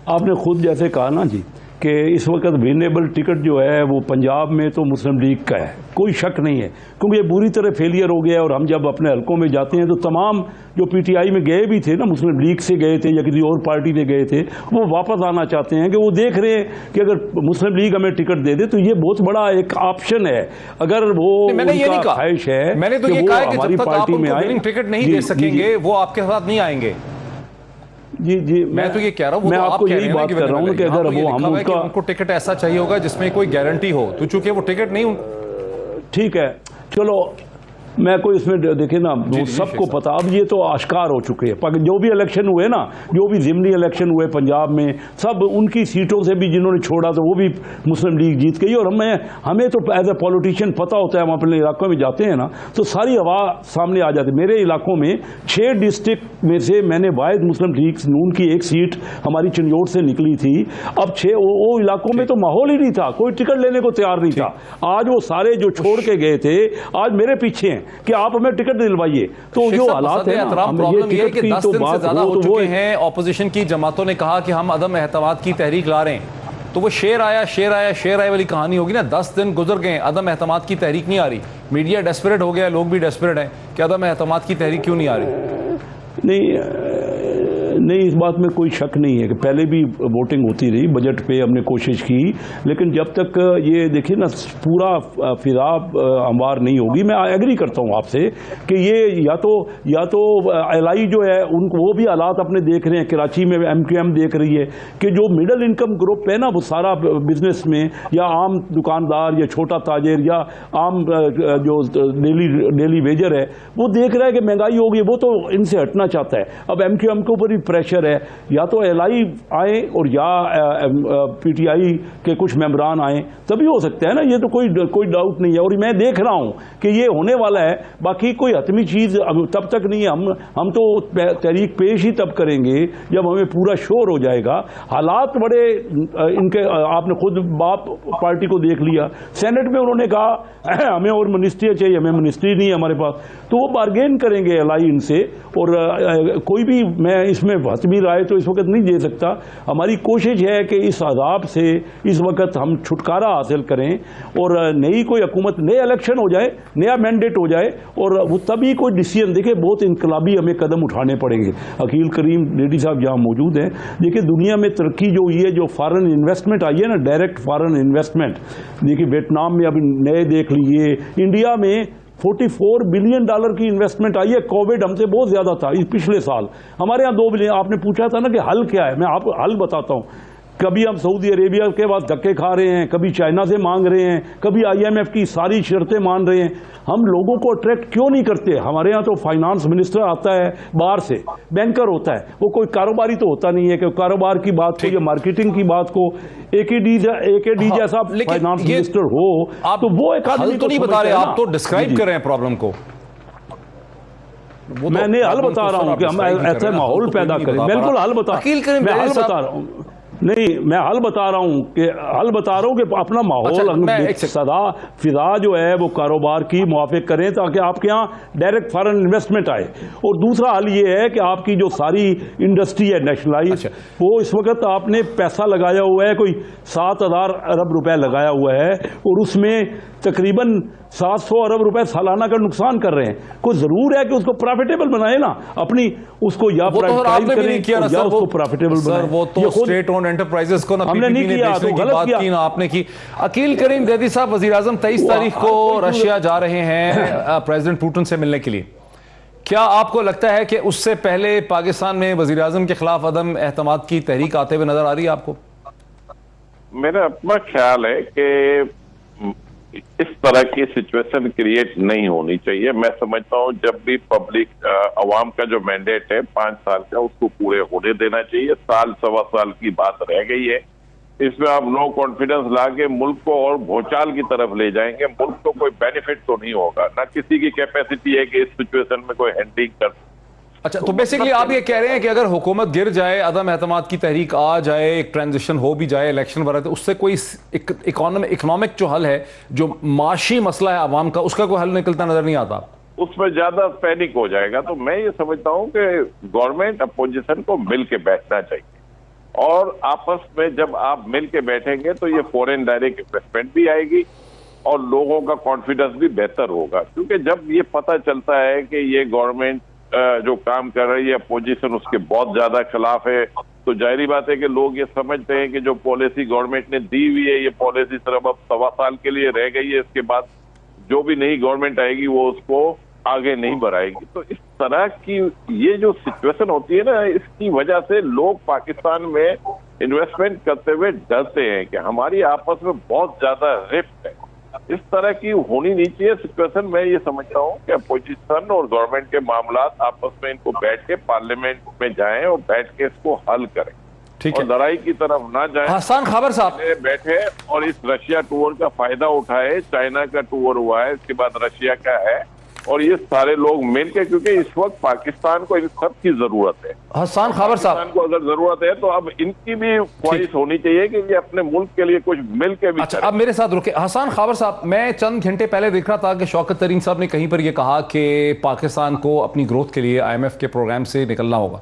आपने खुद जैसे कहा ना जी कि इस वक्त विनेबल टिकट जो है वो पंजाब में तो मुस्लिम लीग का है, कोई शक नहीं है, क्योंकि ये बुरी तरह फेलियर हो गया है। और हम जब अपने हलकों में जाते हैं तो तमाम जो पीटीआई में गए भी थे ना, मुस्लिम लीग से गए थे या किसी और पार्टी से गए थे, वो वापस आना चाहते हैं कि वो देख रहे हैं कि अगर मुस्लिम लीग हमें टिकट दे दे तो ये बहुत बड़ा एक ऑप्शन है। अगर वो उनका ख्वाहिश है, मैंने तो ये कहा कि जब तक आप उनको टिकट नहीं दे सकेंगे वो आपके साथ नहीं आएंगे। जी जी, मैं तो ये कह रहा हूँ, मैं आपको यही बात कर रहा हूँ कि अगर वो हम उनको टिकट ऐसा चाहिए होगा जिसमें कोई गारंटी हो, तो चूंकि वो टिकट नहीं, ठीक है चलो मैं कोई इसमें देखे ना, वो सबको पता, अब ये तो आश्कार हो चुके हैं। जो भी इलेक्शन हुए ना, जो भी ज़िमनी इलेक्शन हुए पंजाब में, सब उनकी सीटों से भी जिन्होंने छोड़ा तो वो भी मुस्लिम लीग जीत गई। और हमें तो एज ए पॉलिटिशियन पता होता है, हम अपने इलाकों में जाते हैं ना तो सारी हवा सामने आ जाती है। मेरे इलाकों में 6 डिस्ट्रिक्ट में से मैंने वाहिद मुस्लिम लीग नून की एक सीट हमारी चिन्योट से निकली थी। अब 6 वो इलाकों में तो माहौल ही नहीं था, कोई टिकट लेने को तैयार नहीं था। आज वो सारे जो छोड़ के गए थे आज मेरे पीछे हैं कि आप हमें टिकट दिलवाइए। तो जो हालात है ना, प्रॉब्लम ये है कि 10 दिन से ज्यादा हो चुके हैं, ऑपोजिशन की जमातों ने कहा कि हम अदम एहतमाद की तहरीक ला रहे हैं, तो वो शेर आया वाली कहानी होगी ना। 10 दिन गुजर गए, अदम एहतमाद की तहरीक नहीं आ रही। मीडिया डेस्परेट हो गया, लोग भी डेस्परेट हैं कि अदम एहतमाद की तहरीक क्यों नहीं आ रही। नहीं, इस बात में कोई शक नहीं है कि पहले भी वोटिंग होती रही, बजट पे हमने कोशिश की, लेकिन जब तक ये देखिए ना पूरा फिजा हमवार नहीं होगी। मैं एग्री करता हूँ आपसे कि ये या तो एलआई जो है उनको वो भी हालात अपने देख रहे हैं, कराची में एमक्यूएम देख रही है कि जो मिडिल इनकम ग्रुप है ना, वो सारा बिजनेस में या आम दुकानदार या छोटा ताजिर या आम जो डेली वेजर है वो देख रहा है कि महंगाई होगी, वो तो इनसे हटना चाहता है। अब एमक्यूएम के ऊपर भी प्रेशर है, या तो एलआई आए और या पीटीआई के कुछ मेंबरान आए, तभी हो सकता है ना। ये तो कोई डाउट नहीं है और मैं देख रहा हूं कि ये होने वाला है। बाकी कोई हतमी चीज तब तक नहीं है। हम तो तहरीक पेश ही तब करेंगे जब हमें पूरा श्योर हो जाएगा। हालात बड़े इनके, आपने खुद बाप पार्टी को देख लिया, सेनेट में उन्होंने कहा हमें और मिनिस्ट्री चाहिए, हमें मिनिस्ट्री नहीं है हमारे पास, तो वो बार्गेन करेंगे एलआई इनसे। और कोई भी, मैं इसमें हतमी राय तो इस वक्त नहीं दे सकता। हमारी कोशिश है कि इस अजाब से इस वक्त हम छुटकारा हासिल करें और नई कोई हुकूमत, नया इलेक्शन हो जाए, नया मैंडेट हो जाए और वो तभी कोई डिसीजन। देखिए बहुत इनकलाबी हमें कदम उठाने पड़ेंगे। अकील करीम लेडी साहब जहाँ मौजूद हैं, देखिए दुनिया में तरक्की जो हुई है, जो फॉरेन इन्वेस्टमेंट आई है ना, डायरेक्ट फॉरेन इन्वेस्टमेंट, देखिए वियतनाम में अभी नए देख लीजिए, इंडिया में $44 बिलियन की इन्वेस्टमेंट आई है। कोविड हमसे बहुत ज्यादा था इस पिछले साल, हमारे यहाँ 2 बिलियन। आपने पूछा था ना कि हल क्या है, मैं आपको हल बताता हूँ। कभी हम सऊदी अरेबिया के बाद धक्के खा रहे हैं, कभी चाइना से मांग रहे हैं, कभी आईएमएफ की सारी शर्तें मान रहे हैं। हम लोगों को अट्रैक्ट क्यों नहीं करते? हमारे यहाँ तो फाइनेंस मिनिस्टर आता है बाहर से, बैंकर होता है, वो कोई कारोबारी तो होता नहीं है कि कारोबार की बात को या मार्केटिंग की बात को एकेडी जैसा फाइनेंस मिनिस्टर हो, तो वो एक आदमी तो नहीं बता रहे, आप तो डिस्क्राइब कर रहे हैं प्रॉब्लम को। मैंने हल बता रहा हूं कि हम ऐसा माहौल पैदा करें। बिल्कुल हल बता रहा हूं, नहीं मैं हल बता रहा हूं कि अपना माहौल सदा फिजा जो है वो कारोबार की मुआफिक करें ताकि आपके यहाँ डायरेक्ट फॉरेन इन्वेस्टमेंट आए। और दूसरा हल ये है कि आपकी जो सारी इंडस्ट्री है नेशनलाइज, वो इस वक्त आपने पैसा लगाया हुआ है, कोई 7,000 अरब रुपए लगाया हुआ है और उसमें तकरीबन 700 अरब रुपए सालाना का नुकसान कर रहे हैं। कोई जरूर है कि उसको प्रॉफिटेबल बनाए ना, अपनी उसको या प्राइवेटाइज करें या उसको प्रॉफिटेबल बनाए। वो तो स्टेट ओन्ड एंटरप्राइजेस को हमने नहीं किया, तो गलत किया। ना आपने की। अकील करीम ज़ैदी साहब, वज़ीर-ए-आज़म 23 तारीख को रशिया जा रहे हैं प्रेसिडेंट पुतिन से मिलने के लिए। क्या आपको लगता है कि उससे पहले पाकिस्तान में वज़ीर-ए-आज़म के खिलाफ अदम एहतमाद की तहरीक आते हुए नजर आ रही है आपको? मेरा अपना ख्याल है कि इस तरह की सिचुएशन क्रिएट नहीं होनी चाहिए। मैं समझता हूं जब भी पब्लिक अवाम का जो मैंडेट है 5 साल का, उसको पूरे होने देना चाहिए। साल सवा साल की बात रह गई है, इसमें आप नो कॉन्फिडेंस लाके मुल्क को और भूचाल की तरफ ले जाएंगे। मुल्क को कोई बेनिफिट तो नहीं होगा, ना किसी की कैपेसिटी है कि इस सिचुएशन में कोई हैंडलिंग कर। अच्छा, तो बेसिकली आप ये कह रहे हैं कि अगर हुकूमत गिर जाए, अदम एतमाद की तहरीक आ जाए, एक ट्रांजिशन हो भी जाए, इलेक्शन वगैरह, तो उससे कोई इकोनॉमिक जो हल है, जो माशी मसला है आवाम का, उसका कोई हल निकलता नजर नहीं आता? उसमें ज्यादा पैनिक हो जाएगा। तो मैं ये समझता हूं कि गवर्नमेंट अपोजिशन को मिल के बैठना चाहिए, और आपस में जब आप मिल के बैठेंगे तो ये फॉरेन डायरेक्ट इन्वेस्टमेंट भी आएगी और लोगों का कॉन्फिडेंस भी बेहतर होगा। क्योंकि जब ये पता चलता है कि ये गवर्नमेंट जो काम कर रही है, अपोजिशन उसके बहुत ज्यादा खिलाफ है, तो जाहिर बात है कि लोग ये समझते हैं कि जो पॉलिसी गवर्नमेंट ने दी हुई है, ये पॉलिसी सिर्फ अब 1.25 साल के लिए रह गई है, इसके बाद जो भी नई गवर्नमेंट आएगी वो उसको आगे नहीं बढ़ाएगी। तो इस तरह की ये जो सिचुएशन होती है ना, इसकी वजह से लोग पाकिस्तान में इन्वेस्टमेंट करते हुए डरते हैं कि हमारी आपस में बहुत ज्यादा रिफ्ट है। इस तरह की होनी नहीं चाहिए सिचुएशन। मैं ये समझता हूँ कि अपोजिशन और गवर्नमेंट के मामला आपस में इनको बैठ के पार्लियामेंट में जाएं और बैठ के इसको हल करें, ठीक और है, लड़ाई की तरफ ना जाएं। हसन खाबर साहब बैठे और इस रशिया टूर का फायदा उठाए। चाइना का टूर हुआ है, इसके बाद रशिया का है, और ये सारे लोग मिलकर, क्योंकि इस वक्त पाकिस्तान को इन सब की जरूरत है। हसन खाबर साहब को अगर जरूरत है तो अब इनकी भी ख्वाहिश होनी चाहिए कि ये अपने मुल्क के लिए कुछ मिल के भी। अच्छा, अब मेरे साथ रुके। हसन खाबर साहब, मैं चंद घंटे पहले देख रहा था कि शौकत तरीन साहब ने कहीं पर यह कहा कि पाकिस्तान को अपनी ग्रोथ के लिए IMF के प्रोग्राम से निकलना होगा।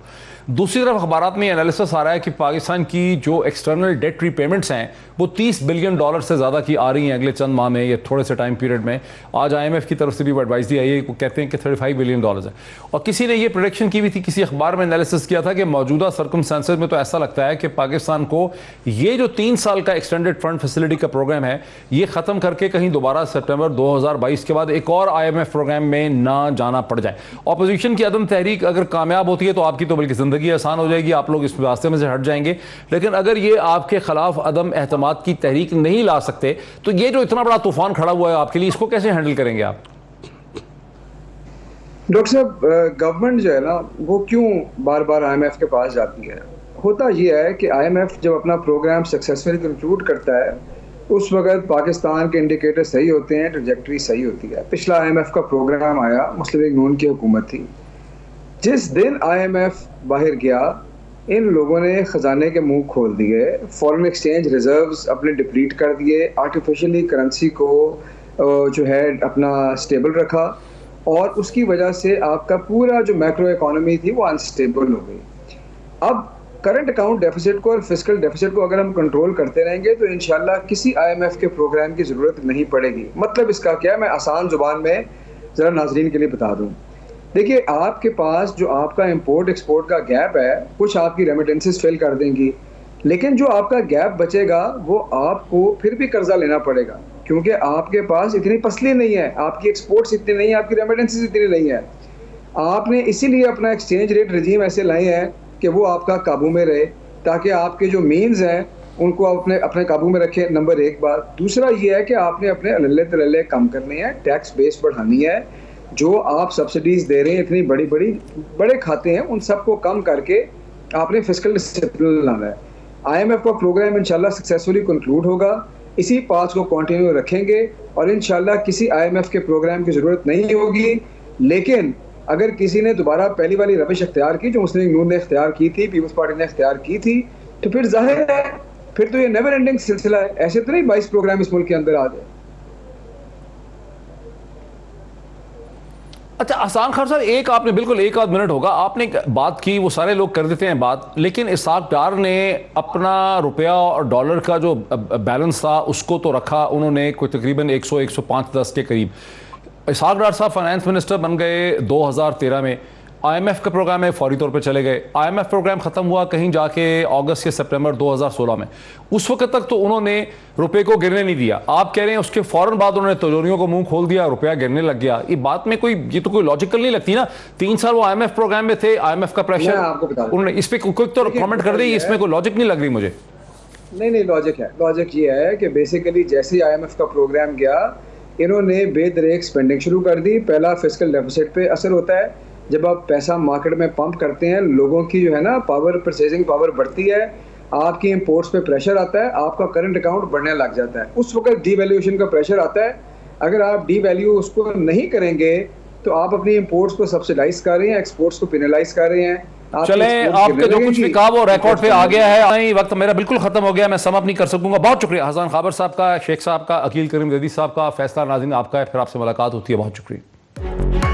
दूसरी तरफ अखबारात में एनालिसिस आ रहा है कि पाकिस्तान की जो एक्सटर्नल डेट रीपेमेंट्स हैं वो $30 बिलियन से ज़्यादा की आ रही हैं अगले चंद माह में, ये थोड़े से टाइम पीरियड में। आज IMF की तरफ से भी वो एडवाइस दी आई है, वो कहते हैं कि $35 बिलियन है। और किसी ने ये प्रोडिक्शन की भी थी, किसी अखबार में एनालिसिस किया था कि मौजूदा सर्कमस्टेंसेस में तो ऐसा लगता है कि पाकिस्तान को ये जो 3 साल का एक्सटेंडेड फंड फैसिलिटी का प्रोग्राम है, ये ख़त्म करके कहीं दोबारा सितंबर 2022 के बाद एक और IMF प्रोग्राम में ना जाना पड़ जाए। अपोजिशन की अदम तहरीक अगर कामयाब होती है तो आपकी तो बल्कि ज़िंदगी आसान हो जाएगी, आप लोग इस रास्ते में से हट जाएंगे। लेकिन अगर ये आपके खिलाफ अदम एहतमाद की तहरीक नहीं ला सकते, तो ये जो इतना बड़ा तूफान खड़ा हुआ है आपके लिए, इसको कैसे हैंडल करेंगे आप? डॉक्टर साहब, गवर्नमेंट जो है ना, वो क्यों बार बार IMF के पास जाती है? होता ये है कि IMF जब अपना प्रोग्राम सक्सेसफुली कंक्लूड करता है, उस वक्त पाकिस्तान के इंडिकेटर सही होते हैं, ट्रैजेक्टरी सही होती है। पिछला IMF का प्रोग्राम आया, मुस्लिम लीग नून की हुकूमत थी। जिस दिन IMF बाहर गया, इन लोगों ने ख़जाने के मुंह खोल दिए, फॉरेन एक्सचेंज रिजर्व्स अपने डिप्लीट कर दिए, आर्टिफिशियली करेंसी को जो है अपना स्टेबल रखा, और उसकी वजह से आपका पूरा जो मैक्रो इकोनॉमी थी वो अनस्टेबल हो गई। अब करंट अकाउंट डेफिसिट को और फिस्कल डेफिसिट को अगर हम कंट्रोल करते रहेंगे तो इंशाल्लाह किसी IMF के प्रोग्राम की ज़रूरत नहीं पड़ेगी। मतलब इसका क्या है, मैं आसान ज़ुबान में ज़रा नाजरीन के लिए बता दूँ। देखिए, आपके पास जो आपका इंपोर्ट एक्सपोर्ट का गैप है, कुछ आपकी रेमिटेंसेस फिल कर देंगी, लेकिन जो आपका गैप बचेगा वो आपको फिर भी कर्जा लेना पड़ेगा, क्योंकि आपके पास इतनी फसलें नहीं है, आपकी एक्सपोर्ट्स इतनी नहीं है, आपकी रेमिटेंसेस इतनी नहीं है। आपने इसीलिए अपना एक्सचेंज रेट रजीम ऐसे लाए हैं कि वो आपका काबू में रहे, ताकि आपके जो मीन्स हैं उनको अपने काबू में रखें। नंबर 1 बात। दूसरा ये है कि आपने अपने अल्ले तल्ले कम करने हैं, टैक्स बेस बढ़ानी है। जो आप सब्सिडीज दे रहे हैं, इतनी बड़े खाते हैं, उन सबको कम करके आपने फिस्कल डिसिप्लिन लाना है। IMF का प्रोग्राम इंशाल्लाह सक्सेसफुली कंक्लूड होगा, इसी पाथ को कंटिन्यू रखेंगे और इंशाल्लाह किसी IMF के प्रोग्राम की ज़रूरत नहीं होगी। लेकिन अगर किसी ने दोबारा पहली वाली रविश अख्तियार की जो मुस्लिम लीग नून ने अख्तियार की थी, पीपल्स पार्टी ने अख्तियार की थी, तो फिर जाहिर है फिर तो ये नेवर एंडिंग सिलसिला है। ऐसे तो नहीं 22 प्रोग्राम इस मुल्क के अंदर आ गए। अच्छा हसन खान साहब, एक आपने बिल्कुल एक आध मिनट होगा, आपने एक बात की, वो सारे लोग कर देते हैं बात, लेकिन इसहाक डार ने अपना रुपया और डॉलर का जो बैलेंस था उसको तो रखा उन्होंने कोई तकरीबन 100-105-10 के करीब। इसहाक डार साहब फाइनेंस मिनिस्टर बन गए 2013 में, IMF का प्रोग्राम है फौरी तौर पे चले गए। IMF प्रोग्राम ख़त्म हुआ कहीं जाके अगस्त या सितंबर 2016 में। उस वक्त तक तो उन्होंने रुपए को गिरने नहीं दिया। आप कह रहे हैं उसके फौरन बाद उन्होंने तिजोरियों को मुंह खोल दिया, रुपया गिरने लग गया। ये बात में कोई, ये तो कोई लॉजिकल नहीं लगती ना। 3 साल वो IMF प्रोग्राम में थे, IMF का प्रेशर, उन्होंने इस पर कोई तो कॉमेंट कर दी, इसमें कोई लॉजिक नहीं लग रही मुझे। नहीं लॉजिक है। लॉजिक ये है कि बेसिकली जैसे ही IMF का प्रोग्राम गया, इन्होंने बेदरेक स्पेंडिंग शुरू कर दी। पहला फिस्कल डेफिसिट पे असर होता है। जब आप पैसा मार्केट में पंप करते हैं, लोगों की जो है ना पावर, परचेजिंग पावर बढ़ती है, आपकी इंपोर्ट्स पे प्रेशर आता है, आपका करंट अकाउंट बढ़ने लग जाता है। उस वक्त डीवैल्यूएशन का प्रेशर आता है। अगर आप डीवैल्यू उसको नहीं करेंगे तो आप अपनी इंपोर्ट्स को सब्सिडाइज कर रहे हैं, एक्सपोर्ट्स को पेनलाइज कर रहे हैं। चले, आपके जो कुछ भी कहा वो रिकॉर्ड पे आ गया है। नहीं, वक्त मेरा बिल्कुल खत्म हो गया, मैं सम अप नहीं कर सकूंगा। बहुत शुक्रिया हसन खाबर साहब का, शेख साहब का, अकील करीम जैदी साहब का। फैसला नाज़रीन आपका है, फिर आपसे मुलाकात होती है। बहुत शुक्रिया।